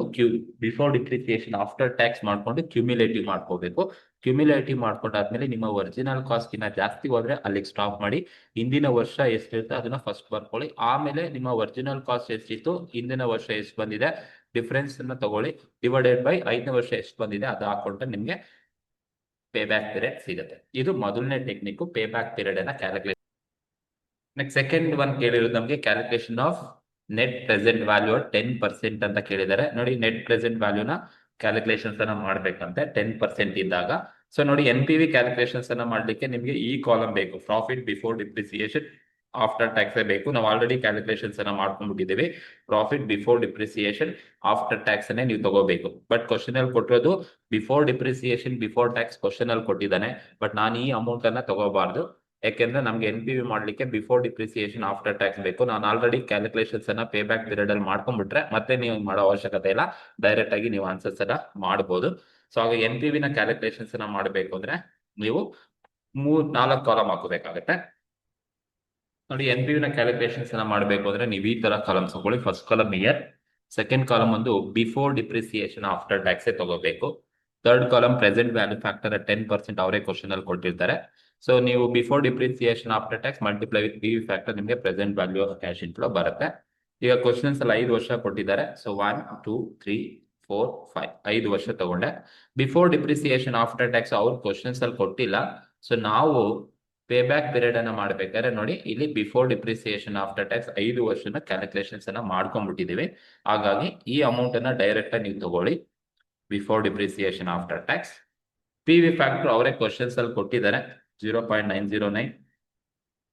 ಬಿಫೋರ್ ಡಿಪ್ರಿಸಿಯೇಷನ್ ಆಫ್ಟರ್ ಟ್ಯಾಕ್ಸ್ ಮಾಡ್ಕೊಂಡು ಕ್ಯುಮ್ಯುಲೇಟಿವ್ ಮಾಡ್ಕೋಬೇಕು. ಕ್ಯುಮ್ಯುಲೇಟಿವ್ ಮಾಡ್ಕೊಂಡಾದ್ಮೇಲೆ ನಿಮ್ಮ ಒರಿಜಿನಲ್ ಕಾಸ್ಟ್ ಇನ್ನ ಜಾಸ್ತಿ ಹೋದ್ರೆ ಅಲ್ಲಿಗೆ ಸ್ಟಾಪ್ ಮಾಡಿ. ಹಿಂದಿನ ವರ್ಷ ಎಷ್ಟಿರುತ್ತೆ ಅದನ್ನ ಫಸ್ಟ್ ಬರ್ಕೊಳ್ಳಿ. ಆಮೇಲೆ ನಿಮ್ಮ ಒರಿಜಿನಲ್ ಕಾಸ್ಟ್ ಎಷ್ಟಿತ್ತು ಹಿಂದಿನ ವರ್ಷ ಎಷ್ಟು ಬಂದಿದೆ ಡಿಫ್ರೆನ್ಸ್ ಅನ್ನ ತಗೊಳ್ಳಿ, ಡಿವೈಡೆಡ್ ಬೈ 5ನೇ ವರ್ಷ ಎಷ್ಟು ಬಂದಿದೆ ಅದು ಹಾಕೊಂಡ್ರೆ ನಿಮ್ಗೆ ಪೇ ಬ್ಯಾಕ್ ಪೀರಿಯಡ್ ಸಿಗುತ್ತೆ. ಇದು ಮೊದಲನೇ ಟೆಕ್ನಿಕ್ ಪೇ ಬ್ಯಾಕ್ ಪೀರಿಯಡ್ ಅನ್ನ ಕ್ಯಾಲ್ಕುಲೇಟ್. ನೆಕ್ಸ್ಟ್ ಸೆಕೆಂಡ್ ಒನ್ ಕೇಳಿರೋದು ನಮಗೆ calculation of net present value 10% ಅಂತ ಕೇಳಿದ್ದಾರೆ. ನೋಡಿ ನೆಟ್ ಪ್ರೆಸೆಂಟ್ ವ್ಯಾಲ್ಯೂನ ಕ್ಯಾಲ್ಕುಲೇಷನ್ಸ್ ಅನ್ನ ಮಾಡ್ಬೇಕಂತೆ 10% ಇದ್ದಾಗ. ಸೊ ನೋಡಿ NPV ಕ್ಯಾಲ್ಕುಲೇಷನ್ಸ್ ಅನ್ನ ಮಾಡ್ಲಿಕ್ಕೆ ನಿಮಗೆ ಈ ಕಾಲಮ್ ಬೇಕು, profit before depreciation after tax ಬೇಕು. ನಾವು ಆಲ್ರೆಡಿ ಕ್ಯಾಲ್ಕುಲೇಷನ್ಸ್ ಅನ್ನ ಮಾಡ್ಕೊಂಡ್ಬಿಟ್ಟಿದ್ದೀವಿ. Profit before depreciation after tax ಅನ್ನೇ ನೀವು ತಗೋಬೇಕು. ಬಟ್ ಕ್ವಶನ್ ಅಲ್ಲಿ ಕೊಟ್ಟಿರೋದು before depreciation before tax question ಅಲ್ಲಿ ಕೊಟ್ಟಿದ್ದಾನೆ. ಬಟ್ ನಾನು ಈ ಅಮೌಂಟ್ ಅನ್ನ ತಗೋಬಾರ್ದು, ಯಾಕೆಂದ್ರೆ ನಮ್ಗೆ NPV ಮಾಡ್ಲಿಕ್ಕೆ ಬಿಫೋರ್ ಡಿಪ್ರಿಸಿಯೇಷನ್ ಆಫ್ಟರ್ ಟ್ಯಾಕ್ಸ್ ಬೇಕು. ನಾನು ಆಲ್ರೆಡಿ ಕ್ಯಾಲ್ಕುಲೇಷನ್ಸ್ ಅನ್ನ ಪೇ ಬ್ಯಾಕ್ ಪೀರಿಯಡ್ ಅಲ್ಲಿ ಮಾಡ್ಕೊಂಡ್ಬಿಟ್ರೆ ಮತ್ತೆ ನೀವು ಮಾಡೋ ಅವಶ್ಯಕತೆ ಇಲ್ಲ, ಡೈರೆಕ್ಟ್ ಆಗಿ ನೀವು ಆನ್ಸರ್ಸ್ ಅನ್ನ ಮಾಡಬಹುದು. ಸೊ ಆಗ NPV ನ ಕ್ಯಾಲ್ಕುಲೇಷನ್ಸ್ ಅನ್ನ ಮಾಡಬೇಕು ಅಂದ್ರೆ ನೀವು 4 ಕಾಲಮ್ ಹಾಕಬೇಕಾಗತ್ತೆ. ನೋಡಿ NPV ನ ಕ್ಯಾಲ್ಕುಲೇಷನ್ಸ್ ಅನ್ನ ಮಾಡಬೇಕು ಅಂದ್ರೆ ನೀವು ಈ ತರ ಕಾಲಮ್ಸ್ ತಗೊಳ್ಳಿ. First column year, second column ಒಂದು ಬಿಫೋರ್ ಡಿಪ್ರಿಸಿಯೇಷನ್ ಆಫ್ಟರ್ ಟ್ಯಾಕ್ಸ್ ತಗೋಬೇಕು. Third column present value factor 10% ಅವರೇ ಕ್ವಶನ್ ಅಲ್ಲಿ ಕೊಟ್ಟಿರ್ತಾರೆ. ಸೊ ನೀವು before depreciation after tax multiply with PV factor ನಿಮಗೆ present value of cash inflow ಬರುತ್ತೆ. ಈಗ ಕ್ವಶನ್ಸ್ ಅಲ್ಲಿ 5 ವರ್ಷ ಕೊಟ್ಟಿದ್ದಾರೆ. ಸೊ 1 2 3 4 5 5 ವರ್ಷ ತಗೊಂಡೆ. ಬಿಫೋರ್ ಡಿಪ್ರಿಸಿಯೇಷನ್ ಆಫ್ಟರ್ ಟ್ಯಾಕ್ಸ್ ಅವ್ರ ಕ್ವಶನ್ಸ್ ಅಲ್ಲಿ ಕೊಟ್ಟಿಲ್ಲ. ಸೊ ನಾವು ಪೇ ಬ್ಯಾಕ್ ಪೀರಿಯಡ್ ಅನ್ನ ಮಾಡ್ಬೇಕಾದ್ರೆ ನೋಡಿ ಇಲ್ಲಿ ಬಿಫೋರ್ ಡಿಪ್ರಿಸಿಯೇಷನ್ ಆಫ್ಟರ್ ಟ್ಯಾಕ್ಸ್ 5 ವರ್ಷನ ಕ್ಯಾಲ್ಕುಲೇಷನ್ಸ್ ಅನ್ನ ಮಾಡ್ಕೊಂಡ್ಬಿಟ್ಟಿದೀವಿ. ಹಾಗಾಗಿ ಈ ಅಮೌಂಟ್ ಅನ್ನ ಡೈರೆಕ್ಟ್ ಆಗಿ ನೀವು ತಗೊಳ್ಳಿ before depreciation after tax. PV factor ಅವರೇ ಕ್ವಶನ್ಸ್ ಅಲ್ಲಿ ಕೊಟ್ಟಿದ್ದಾರೆ 0.909,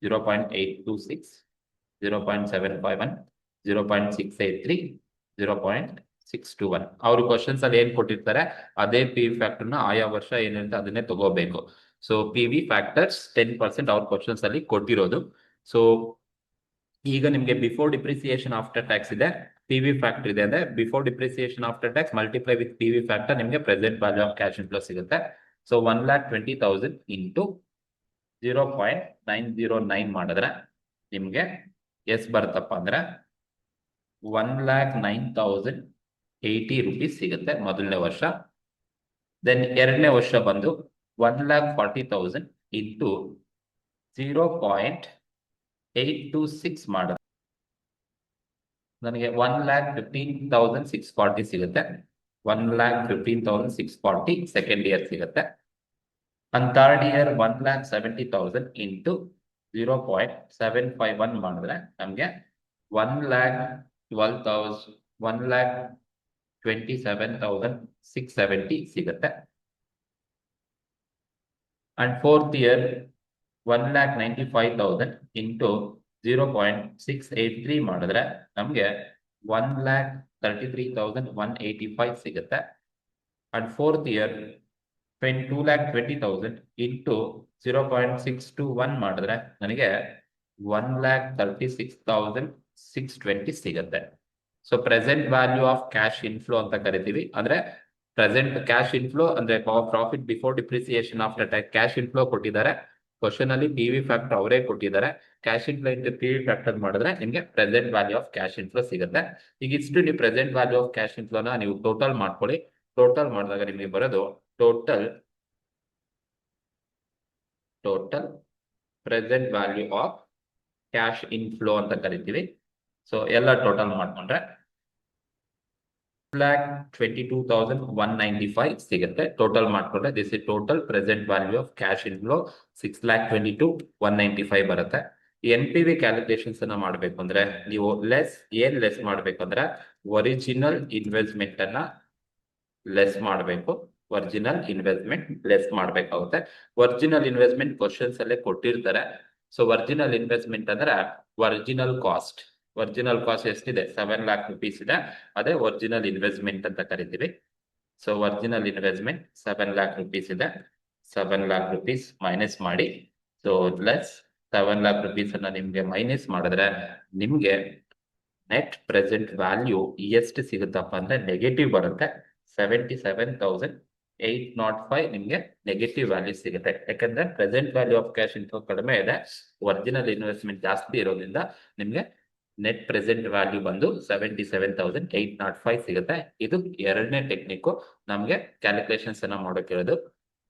0.826, 0.751, 0.683, 0.621. ಅವ್ರ ಕ್ವಶನ್ಸ್ ಅಲ್ಲಿ ಏನ್ ಕೊಟ್ಟಿರ್ತಾರೆ ಅದೇ PV ಫ್ಯಾಕ್ಟರ್ ನ ಆಯಾ ವರ್ಷ ಏನಿರುತ್ತೆ ಅದನ್ನೇ ತಗೋಬೇಕು. ಸೊ PV ಫ್ಯಾಕ್ಟರ್ಸ್ 10% ಅವ್ರ ಕ್ವಶನ್ಸ್ ಅಲ್ಲಿ ಕೊಟ್ಟಿರೋದು. ಸೊ ಈಗ ನಿಮ್ಗೆ ಬಿಫೋರ್ ಡಿಪ್ರಿಸಿಯೇಷನ್ ಆಫ್ಟರ್ ಟ್ಯಾಕ್ಸ್ ಇದೆ, PV ಫ್ಯಾಕ್ಟರ್ ಇದೆ ಅಂದ್ರೆ before depreciation after tax multiply with PV factor ನಿಮ್ಗೆ present value of cash inflow ಸಿಗುತ್ತೆ. ಸೊ 1,20,000 ಇಂಟು 0.909 ಮಾಡಿದ್ರೆ ನಿಮ್ಗೆ ಎಷ್ಟು ಬರುತ್ತಪ್ಪ ಅಂದ್ರೆ 1,09,080 rupees ಸಿಗುತ್ತೆ ಮೊದಲನೇ ವರ್ಷ. ದೆನ್ ಎರಡನೇ ವರ್ಷ ಬಂದು 1,40,000 ಇಂಟು 0.826 ಮಾಡಿದ್ರೆ ನನಗೆ 1,15,640 ಸಿಗುತ್ತೆ. 1,15,640 ಸೆಕೆಂಡ್ ಇಯರ್ ಸಿಗುತ್ತೆ. ಅಂಡ್ ಥರ್ಡ್ ಇಯರ್ 1,70,000 ಇಂಟು 0.751 ಮಾಡಿದ್ರೆ ನಮಗೆ 1,12,000 1,27,670 ಸಿಗುತ್ತೆ. ಅಂಡ್ ಫೋರ್ತ್ ಇಯರ್ 1,95,000 ಇಂಟು 0.683 ಮಾಡಿದ್ರೆ ನಮಗೆ 1,33,185 ಸಿಗುತ್ತೆ. ಅಂಡ್ ಫೋರ್ತ್ ಇಯರ್ 2,20,000 ಇಂಟು 0.621 ಮಾಡಿದ್ರೆ ನನಗೆ 1,36,620 ಸಿಗುತ್ತೆ. So present value of cash inflow ಅಂತ ಕರಿತೀವಿ. ಅಂದ್ರೆ ಪ್ರೆಸೆಂಟ್ ಕ್ಯಾಶ್ ಇನ್ಫ್ಲೋ ಅಂದ್ರೆ profit before depreciation after tax cash inflow ಕೊಟ್ಟಿದ್ದಾರೆ. ಕ್ವಶನ್ ಅಲ್ಲಿ ಪಿ ವಿ ಫ್ಯಾಕ್ಟರ್ ಅವರೇ ಕೊಟ್ಟಿದ್ದಾರೆ. Cash inflow into P V factor ಮಾಡಿದ್ರೆ ನಿಮಗೆ present value of cash inflow ಸಿಗುತ್ತೆ. ಈಗ ಇಷ್ಟು ನೀವು ಪ್ರೆಸೆಂಟ್ ವ್ಯಾಲ್ಯೂ ಆಫ್ ಕ್ಯಾಶ್ ಇನ್ಫ್ಲೋನ ನೀವು ಟೋಟಲ್ ಮಾಡ್ಕೊಳ್ಳಿ. ಟೋಟಲ್ ಮಾಡಿದಾಗ ನಿಮಗೆ ಬರೋದು total present value of cash inflow ಅಂತ ಕರಿತೀವಿ. ಸೊ ಎಲ್ಲ ಟೋಟಲ್ ಮಾಡ್ಕೊಂಡ್ರೆ 6,22,195 ಸಿಗುತ್ತೆ. ಟೋಟಲ್ ಮಾಡ್ಕೊಂಡ್ರೆ this is total present value of cash inflow 6,22,195 ಬರುತ್ತೆ. ಎನ್ ಪಿ ವಿ ಕ್ಯಾಲ್ಕುಲೇಷನ್ಸ್ ಅನ್ನ ಮಾಡಬೇಕು ಅಂದ್ರೆ ನೀವು ಲೆಸ್ ಮಾಡಬೇಕು ಅಂದ್ರೆ ಒರಿಜಿನಲ್ ಇನ್ವೆಸ್ಟ್ಮೆಂಟ್ ಅನ್ನ ಲೆಸ್ ಮಾಡಬೇಕು. ಒರಿಜಿನಲ್ ಇನ್ವೆಸ್ಟ್ಮೆಂಟ್ ಲೆಸ್ ಮಾಡಬೇಕಾಗುತ್ತೆ. ಒರಿಜಿನಲ್ ಇನ್ವೆಸ್ಟ್ಮೆಂಟ್ ಕ್ವಶನ್ಸ್ ಅಲ್ಲೇ ಕೊಟ್ಟಿರ್ತಾರೆ. ಸೊ ಒರಿಜಿನಲ್ ಇನ್ವೆಸ್ಟ್ಮೆಂಟ್ ಅಂದ್ರೆ ಒರಿಜಿನಲ್ ಕಾಸ್ಟ್ ಎಷ್ಟಿದೆ? 7 lakh rupees ಇದೆ. ಅದೇ ಒರಿಜಿನಲ್ ಇನ್ವೆಸ್ಟ್ಮೆಂಟ್ ಅಂತ ಕರಿತೀವಿ. So original investment 7 lakh rupees ಇದೆ. 7 lakh rupees ಮೈನಸ್ ಮಾಡಿ. ಸೊ ಲೆಸ್ 7 lakh rupees ಅನ್ನ ನಿಮ್ಗೆ ಮೈನಸ್ ಮಾಡಿದ್ರೆ ನಿಮ್ಗೆ ನೆಟ್ ಪ್ರೆಸೆಂಟ್ ವ್ಯಾಲ್ಯೂ ಎಷ್ಟು ಸಿಗುತ್ತಪ್ಪ ಅಂದ್ರೆ ನೆಗೆಟಿವ್ ಬರುತ್ತೆ. 77,805 ನಿಮ್ಗೆ ನೆಗೆಟಿವ್ ವ್ಯಾಲ್ಯೂ ಸಿಗುತ್ತೆ. ಯಾಕಂದ್ರೆ present value of cash inflow ಕಡಿಮೆ ಇದೆ, ಒರಿಜಿನಲ್ ಇನ್ವೆಸ್ಟ್ಮೆಂಟ್ ಜಾಸ್ತಿ ಇರೋದ್ರಿಂದ ನಿಮ್ಗೆ ನೆಟ್ ಪ್ರೆಸೆಂಟ್ ವ್ಯಾಲ್ಯೂ ಬಂದು 77,805 ಸಿಗುತ್ತೆ. ಇದು ಎರಡನೇ ಟೆಕ್ನಿಕ್. ನಮ್ಗೆ ಕ್ಯಾಲ್ಕುಲೇಷನ್ಸ್ ಅನ್ನ ಮಾಡೋಕಿರೋದು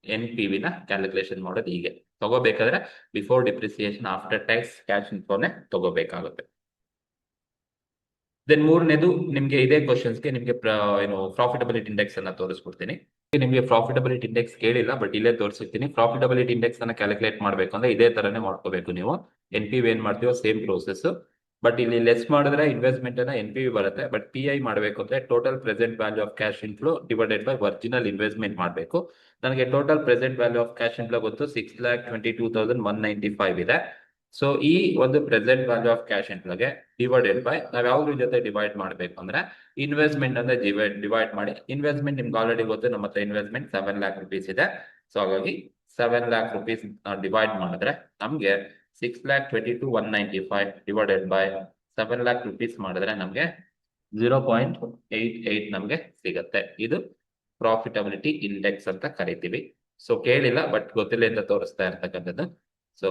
ಎನ್ ಪಿ ವಿ ನ ಕ್ಯಾಲ್ಕುಲೇಷನ್ ಮಾಡೋದು ಹೀಗೆ ತಗೋಬೇಕಾದ್ರೆ before depreciation after tax cash ಇನ್ಫ್ಲೋನೆ ತಗೋಬೇಕಾಗುತ್ತೆ. ದೆನ್ ಮೂರನೇದು ನಿಮ್ಗೆ ಇದೇ ಕ್ವಶನ್ಸ್ಗೆ ನಿಮ್ಗೆ ಏನು ಪ್ರಾಫಿಟಬಿಲಿಟಿ ಇಂಡೆಕ್ಸ್ ಅನ್ನ ತೋರಿಸ್ಕೊಡ್ತೀನಿ. ನಿಮ್ಗೆ ಪ್ರಾಫಿಟಬಿಲಿಟಿ ಇಂಡೆಕ್ಸ್ ಕೇಳಿಲ್ಲ, ಬಟ್ ಇಲ್ಲೇ ತೋರಿಸಿರ್ತೀನಿ. ಪ್ರಾಫಿಟಬಿಲಿಟಿ ಇಂಡೆಕ್ಸ್ ಅನ್ನ ಕ್ಯಾಲ್ಕುಲೇಟ್ ಮಾಡ್ಬೇಕು ಅಂದ್ರೆ ಇದೇ ತರನೇ ಮಾಡ್ಕೋಬೇಕು ನೀವು. ಎನ್ ಪಿ ವಿ ಏನ್ ಮಾಡ್ತೀವೋ ಸೇಮ್ ಪ್ರೋಸೆಸ್. ಬಟ್ ಇಲ್ಲಿ ಲೆಸ್ ಮಾಡಿದ್ರೆ ಇನ್ವೆಸ್ಟ್ಮೆಂಟ್ ಅನ್ನ ಎನ್ ಪಿ ವಿ ಬರುತ್ತೆ. ಬಟ್ ಪಿ ಐ ಮಾಡಬೇಕು ಅಂದ್ರೆ total present value of cash inflow divided by original investment ಮಾಡಬೇಕು. ನನಗೆ total present value of cash inflow ಗೊತ್ತು 6,22,195 ಇದೆ. ಸೊ ಈ ಒಂದು ಪ್ರೆಸೆಂಟ್ ವ್ಯಾಲ್ಯೂ ಆಫ್ ಕ್ಯಾಶ್ ಇನ್ಫ್ಲೋಗೆ ಡಿವೈಡೆಡ್ ಬೈ ನಾವ್ ಯಾವ್ದ್ರ ಜೊತೆ ಡಿವೈಡ್ ಮಾಡಬೇಕು ಅಂದ್ರೆ ಇನ್ವೆಸ್ಟ್ಮೆಂಟ್ ಅಂದ್ರೆ ಡಿವೈಡ್ ಮಾಡಿ. ಇನ್ವೆಸ್ಟ್ಮೆಂಟ್ ನಿಮ್ಗೆ ಆಲ್ರೆಡಿ ಗೊತ್ತು, ನಮ್ಮ ಹತ್ರ ಇನ್ವೆಸ್ಟ್ಮೆಂಟ್ 7 lakh rupees ಇದೆ. ಸೊ ಹಾಗಾಗಿ 7 lakh rupees ಡಿವೈಡ್ ಮಾಡಿದ್ರೆ ನಮ್ಗೆ 6,22,195 ಡಿವೈಡೆಡ್ ಬೈ 7 lakh rupees ಮಾಡಿದ್ರೆ ನಮ್ಗೆ 0.88 ನಮ್ಗೆ ಸಿಗತ್ತೆ. ಇದು ಪ್ರಾಫಿಟಬಿಲಿಟಿ ಇಂಡೆಕ್ಸ್ ಅಂತ ಕರಿತೀವಿ. ಸೊ ಕೇಳಿಲ್ಲ, ಬಟ್ ಗೊತ್ತಿಲ್ಲ ಅಂತ ತೋರಿಸ್ತಾ ಇರ್ತಕ್ಕಂಥದ್ದು. ಸೊ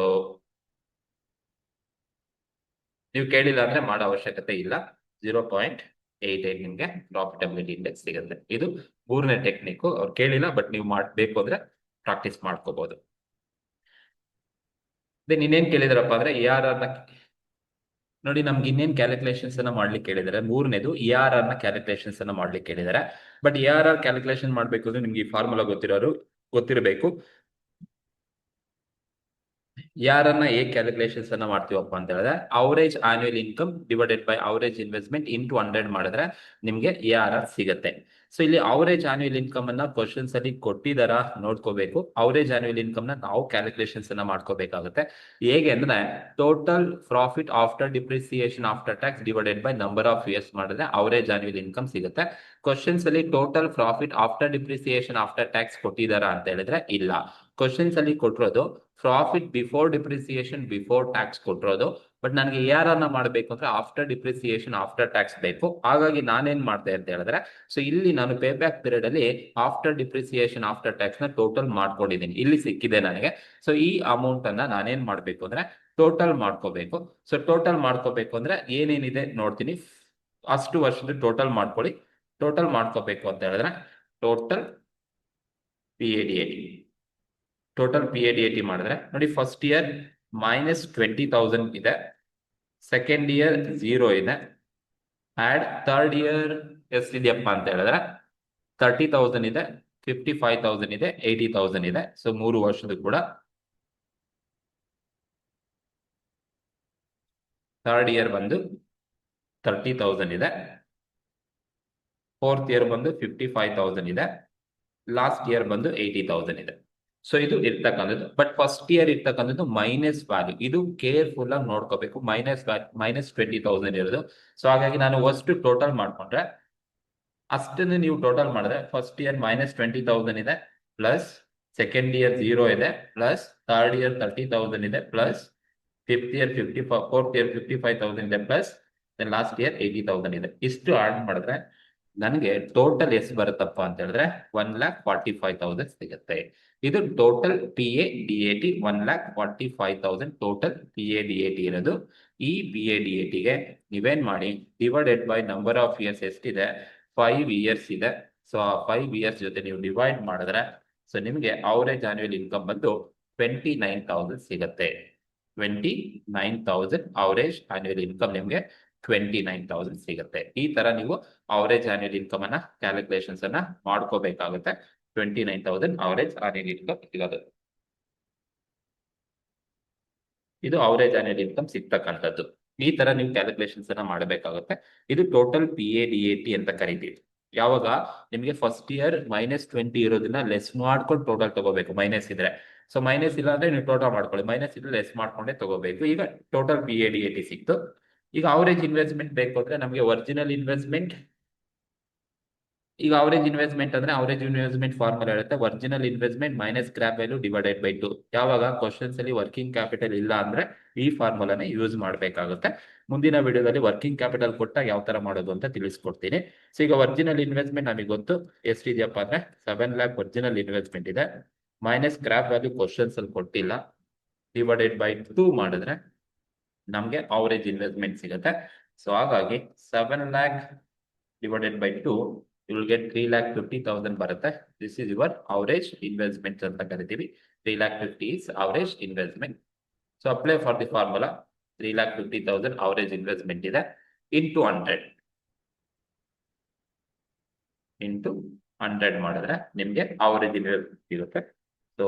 ನೀವು ಕೇಳಿಲ್ಲ ಅಂದ್ರೆ ಮಾಡೋ ಅವಶ್ಯಕತೆ ಇಲ್ಲ. 0.88 ನಿಮ್ಗೆ ಪ್ರಾಫಿಟಬಿಲಿಟಿ ಇಂಡೆಕ್ಸ್ ಸಿಗುತ್ತೆ. ಇದು ಮೂರನೇ ಟೆಕ್ನಿಕ್. ಅವ್ರು ಕೇಳಿಲ್ಲ, ಬಟ್ ನೀವು ಮಾಡಬೇಕು ಅಂದ್ರೆ ಪ್ರಾಕ್ಟೀಸ್ ಮಾಡ್ಕೋಬಹುದು. ದೆನ್ ಇನ್ನೇನ್ ಕೇಳಿದಾರಪ್ಪ ಅಂದ್ರೆ ARR ನ ನೋಡಿ, ನಮ್ಗೆ ಇನ್ನೇನ್ ಕ್ಯಾಲ್ಕುಲೇಷನ್ಸ್ ಅನ್ನ ಮಾಡ್ಲಿಕ್ಕೆ ಹೇಳಿದಾರೆ. ಮೂರನೇದು ARR ನ ಕ್ಯಾಲ್ಕುಲೇಷನ್ಸ್ ಅನ್ನ ಮಾಡ್ಲಿಕ್ಕೆ ಹೇಳಿದಾರೆ. ಬಟ್ ARR ಕ್ಯಾಲ್ಕುಲೇಷನ್ ಮಾಡ್ಬೇಕು ಅಂದ್ರೆ ನಿಮ್ಗೆ ಈ ಫಾರ್ಮುಲಾ ಗೊತ್ತಿರಬೇಕು. ಯಾರನ್ನ ಹೇಗೆ ಕ್ಯಾಲ್ಕುಲೇಷನ್ಸ್ ಅನ್ನ ಮಾಡ್ತೀವಪ್ಪ ಅಂತ ಹೇಳಿದ್ರೆ average annual income divided by average investment into 100 ಮಾಡಿದ್ರೆ ನಿಮ್ಗೆ ARR ಸಿಗುತ್ತೆ. ಸೊ ಇಲ್ಲಿ ಅವರೇಜ್ ಆನ್ಯುವಲ್ ಇನ್ಕಮ್ ಅನ್ನ ಕ್ವಶನ್ಸ್ ಅಲ್ಲಿ ಕೊಟ್ಟಿದಾರ ನೋಡ್ಕೋಬೇಕು. ಅವರೇಜ್ ಆನ್ಯುವಲ್ ಇನ್ಕಮ್ ನ ನಾವು ಕ್ಯಾಲ್ಕುಲೇಷನ್ಸ್ ಅನ್ನ ಮಾಡ್ಕೋಬೇಕಾಗುತ್ತೆ. ಹೇಗೆ ಅಂದ್ರೆ total profit after depreciation after tax divided by number of years ಮಾಡಿದ್ರೆ ಅವರೇಜ್ ಆನ್ಯುವಲ್ ಇನ್ಕಮ್ ಸಿಗುತ್ತೆ. ಕ್ವಶನ್ಸ್ ಅಲ್ಲಿ total profit after depreciation after tax ಕೊಟ್ಟಿದಾರ ಅಂತ ಹೇಳಿದ್ರೆ ಇಲ್ಲ. ಕ್ವಶನ್ಸ್ ಅಲ್ಲಿ ಕೊಟ್ಟಿರೋದು profit before depreciation before tax ಕೊಟ್ಟಿರೋದು. ಬಟ್ ನನಗೆ ARR ನ ಮಾಡಬೇಕು ಅಂದ್ರೆ ಆಫ್ಟರ್ ಡಿಪ್ರಿಸಿಯೇಷನ್ ಆಫ್ಟರ್ ಟ್ಯಾಕ್ಸ್ ಬೇಕು. ಹಾಗಾಗಿ ನಾನೇನ್ ಮಾಡ್ದೆ ಅಂತ ಹೇಳಿದ್ರೆ, ಸೊ ಇಲ್ಲಿ ನಾನು ಪೇ ಬ್ಯಾಕ್ ಪೀರಿಯಡ್ ಅಲ್ಲಿ ಆಫ್ಟರ್ ಡಿಪ್ರಿಸಿಯೇಷನ್ ಆಫ್ಟರ್ ಟ್ಯಾಕ್ಸ್ ನ ಟೋಟಲ್ ಮಾಡ್ಕೊಂಡಿದ್ದೀನಿ. ಇಲ್ಲಿ ಸಿಕ್ಕಿದೆ ನನಗೆ. ಸೊ ಈ ಅಮೌಂಟ್ ಅನ್ನ ನಾನೇನ್ ಮಾಡ್ಬೇಕು ಅಂದ್ರೆ ಟೋಟಲ್ ಮಾಡ್ಕೋಬೇಕು. ಸೊ ಟೋಟಲ್ ಮಾಡ್ಕೋಬೇಕು ಅಂದ್ರೆ ಏನೇನಿದೆ ನೋಡ್ತೀನಿ. ಅಷ್ಟು ವರ್ಷದ ಟೋಟಲ್ ಮಾಡ್ಕೊಳ್ಳಿ. ಟೋಟಲ್ ಮಾಡ್ಕೋಬೇಕು ಅಂತ ಹೇಳಿದ್ರೆ ಟೋಟಲ್ PADAT ಮಾಡಿದ್ರೆ ನೋಡಿ, ಫಸ್ಟ್ ಇಯರ್ -20,000 ಇದೆ, ಸೆಕೆಂಡ್ ಇಯರ್ 0 ಇದೆ, ಆಡ್ ಥರ್ಡ್ ಇಯರ್ ಎಷ್ಟಿದೆಯಪ್ಪ ಅಂತ ಹೇಳಿದ್ರೆ 30,000 ಇದೆ, 55,000 ಇದೆ, 80,000 ಇದೆ. ಸೊ 3 ವರ್ಷದ ಕೂಡ ಥರ್ಡ್ ಇಯರ್ ಬಂದು 30,000 ಇದೆ, ಫೋರ್ತ್ ಇಯರ್ ಬಂದು 55,000 ಇದೆ, ಲಾಸ್ಟ್ ಇಯರ್ ಬಂದು 80,000 ಇದೆ. ಸೊ ಇದು ಇರ್ತಕ್ಕಂಥದ್ದು. ಬಟ್ ಫಸ್ಟ್ ಇಯರ್ ಇರ್ತಕ್ಕಂಥದ್ದು ಮೈನಸ್ ವ್ಯಾಲ್ಯೂ, ಇದು ಕೇರ್ಫುಲ್ ಆಗಿ ನೋಡ್ಕೋಬೇಕು. ಮೈನಸ್ 20,000 ಇರೋದು. ಸೊ ಹಾಗಾಗಿ ನಾನು ಅಷ್ಟು ಟೋಟಲ್ ಮಾಡ್ಕೊಂಡ್ರೆ ಅಷ್ಟನ್ನು ನೀವು ಟೋಟಲ್ ಮಾಡಿದ್ರೆ ಫಸ್ಟ್ ಇಯರ್ -20,000 ಇದೆ, ಪ್ಲಸ್ ಸೆಕೆಂಡ್ ಇಯರ್ 0 ಇದೆ, ಪ್ಲಸ್ ಥರ್ಡ್ ಇಯರ್ 30,000 ಇದೆ, ಪ್ಲಸ್ ಫಿಫ್ತ್ ಇಯರ್ 55,000 ಇದೆ, ಪ್ಲಸ್ ಲಾಸ್ಟ್ ಇಯರ್ 80,000 ಇದೆ. ಇಷ್ಟು ಆಡ್ ಮಾಡಿದ್ರೆ ನನಗೆ ಟೋಟಲ್ ಎಷ್ಟು ಬರುತ್ತಪ್ಪ ಅಂತ ಹೇಳಿದ್ರೆ 1,45,000 ಸಿಗುತ್ತೆ. ಇದು ಟೋಟಲ್ PADAT 1,45,000 ಟೋಟಲ್ PADAT ಇರೋದು. ಈ PADATಗೆ ನೀವೇನ್ ಮಾಡಿ, divided by number of years ಎಷ್ಟಿದೆ, 5 ಇಯರ್ಸ್ ಇದೆ. ಸೊ ಆ 5 ಇಯರ್ಸ್ ಜೊತೆ ನೀವು ಡಿವೈಡ್ ಮಾಡಿದ್ರೆ ಸೊ ನಿಮಗೆ ಅವರೇಜ್ ಆನ್ಯುವಲ್ ಇನ್ಕಮ್ ಬಂದು 29,000 ಸಿಗುತ್ತೆ. 29,000 ಅವರೇಜ್ ಆನ್ಯುವಲ್ ಇನ್ಕಮ್ ನಿಮಗೆ 29,000 ಸಿಗುತ್ತೆ. ಈ ತರ ನೀವು ಅವರೇಜ್ ಆನ್ಯುವಲ್ ಇನ್ಕಮ್ ಅನ್ನ ಕ್ಯಾಲ್ಕುಲೇಷನ್ಸ್ ಅನ್ನ ಮಾಡ್ಕೋಬೇಕಾಗುತ್ತೆ. 29,000 ಅವರೇಜ್ ಆನ್ಯುವಲ್ ಇನ್ಕಮ್ ಸಿಗೋದು. ಇದು ಅವರೇಜ್ ಆನ್ಯುವಲ್ ಇನ್ಕಮ್ ಸಿಗ್ತಕ್ಕಂಥದ್ದು. ಈ ತರ ನೀವು ಕ್ಯಾಲ್ಕುಲೇಷನ್ಸ್ ಅನ್ನ ಮಾಡಬೇಕಾಗುತ್ತೆ. ಇದು ಟೋಟಲ್ PADAT ಅಂತ ಕರಿತೀವಿ. ಯಾವಾಗ ನಿಮಗೆ ಫಸ್ಟ್ ಇಯರ್ -20 ಇರೋದನ್ನ ಲೆಸ್ ಮಾಡ್ಕೊಂಡು ಟೋಟಲ್ ತಗೋಬೇಕು, ಮೈನಸ್ ಇದ್ರೆ. ಸೊ ಮೈನಸ್ ಇಲ್ಲ ಅಂದ್ರೆ ನೀವು ಟೋಟಲ್ ಮಾಡ್ಕೊಳ್ಳಿ, ಮೈನಸ್ ಇದ್ರೆ ಲೆಸ್ ಮಾಡ್ಕೊಂಡೇ ತಗೋಬೇಕು. ಈಗ ಟೋಟಲ್ PADAT ಸಿಕ್ತು. ಈಗ ಅವರೇಜ್ ಇನ್ವೆಸ್ಟ್ಮೆಂಟ್ ಬೇಕು ಅಂದ್ರೆ ನಮಗೆ ಒರಿಜಿನಲ್ ಇನ್ವೆಸ್ಟ್ಮೆಂಟ್, ಈಗ ಅವರೇಜ್ ಇನ್ವೆಸ್ಟ್ಮೆಂಟ್ ಅಂದ್ರೆ ಅವರೇಜ್ ಇನ್ವೆಸ್ಟ್ಮೆಂಟ್ ಫಾರ್ಮುಲಾ ಇರುತ್ತೆ, original investment minus scrap value divided by 2. ಯಾವಾಗ ಕ್ವಶನ್ಸ್ ಅಲ್ಲಿ ವರ್ಕಿಂಗ್ ಕ್ಯಾಪಿಟಲ್ ಇಲ್ಲ ಅಂದ್ರೆ ಈ ಫಾರ್ಮುಲಾನ ಯೂಸ್ ಮಾಡಬೇಕಾಗುತ್ತೆ. ಮುಂದಿನ ವಿಡಿಯೋದಲ್ಲಿ ವರ್ಕಿಂಗ್ ಕ್ಯಾಪಿಟಲ್ ಕೊಟ್ಟಾಗ ಯಾವ ತರ ಮಾಡೋದು ಅಂತ ತಿಳಿಸ್ಕೊಡ್ತೀನಿ. ಸೊ ಈಗ ಒರಿಜಿನಲ್ ಇನ್ವೆಸ್ಟ್ಮೆಂಟ್ ನಮಗೆ ಗೊತ್ತು ಎಷ್ಟಿದೆಯಪ್ಪ ಅಂದ್ರೆ 7 lakh ಒರಿಜಿನಲ್ ಇನ್ವೆಸ್ಟ್ಮೆಂಟ್ ಇದೆ, ಮೈನಸ್ ಸ್ಕ್ರಾಪ್ ವ್ಯಾಲ್ಯೂ ಕ್ವಶನ್ಸ್ ಅಲ್ಲಿ ಕೊಟ್ಟಿಲ್ಲ, ಡಿವೈಡೆಡ್ ಬೈ 2 ಮಾಡಿದ್ರೆ ನಮಗೆ ಅವರೇಜ್ ಇನ್ವೆಸ್ಟ್ಮೆಂಟ್ ಸಿಗುತ್ತೆ. ಸೊ ಹಾಗಾಗಿ 7 lakh divided by 2, you will get 3,50,000 ಬರುತ್ತೆ. This is your average investment ಅಂತ ಕರಿತೀವಿ. 3,50,000 is average investment. So apply for the formula. 3,50,000 average investment ಇದೆ into 100 ಮಾಡಿದ್ರೆ ನಿಮಗೆ ಅವರೇಜ್ ಇನ್ವೆಸ್ಟ್ಮೆಂಟ್ ಸಿಗುತ್ತೆ. ಸೊ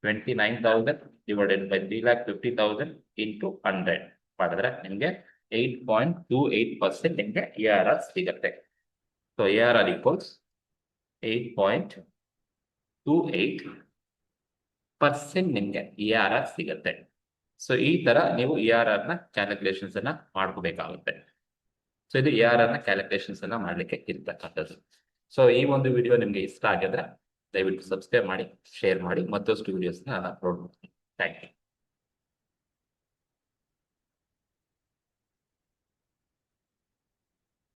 29,000 divided by 3,50,000 into 100 ಮಾಡಿದ್ರೆ ನಿಮಗೆ 8.28% ನಿಮಗೆ ARR ಸಿಗುತ್ತೆ. ಸೊ ARR equals 8.28% ನಿಮಗೆ ARR ಸಿಗುತ್ತೆ. ಸೊ ಈ ತರ ನೀವು ARR ನ ಕ್ಯಾಲ್ಕುಲೇಷನ್ಸ್ ಅನ್ನ ಮಾಡ್ಕೋಬೇಕಾಗುತ್ತೆ. ಸೊ ಇದು ARR ನ ಕ್ಯಾಲ್ಕುಲೇಷನ್ಸ್ ಅನ್ನ ಮಾಡ್ಲಿಕ್ಕೆ ಇರ್ತಕ್ಕಂಥದ್ದು. ಸೊ ಈ ಒಂದು ವಿಡಿಯೋ ನಿಮ್ಗೆ ಇಷ್ಟ ಆಗಿದ್ರೆ ದಯವಿಟ್ಟು ಸಬ್ಸ್ಕ್ರೈಬ್ ಮಾಡಿ, ಶೇರ್ ಮಾಡಿ, ಮತ್ತಷ್ಟು ವಿಡಿಯೋಸ್ನ ಅಪ್ಲೋಡ್ ಮಾಡ್ತೀನಿ. Thank you.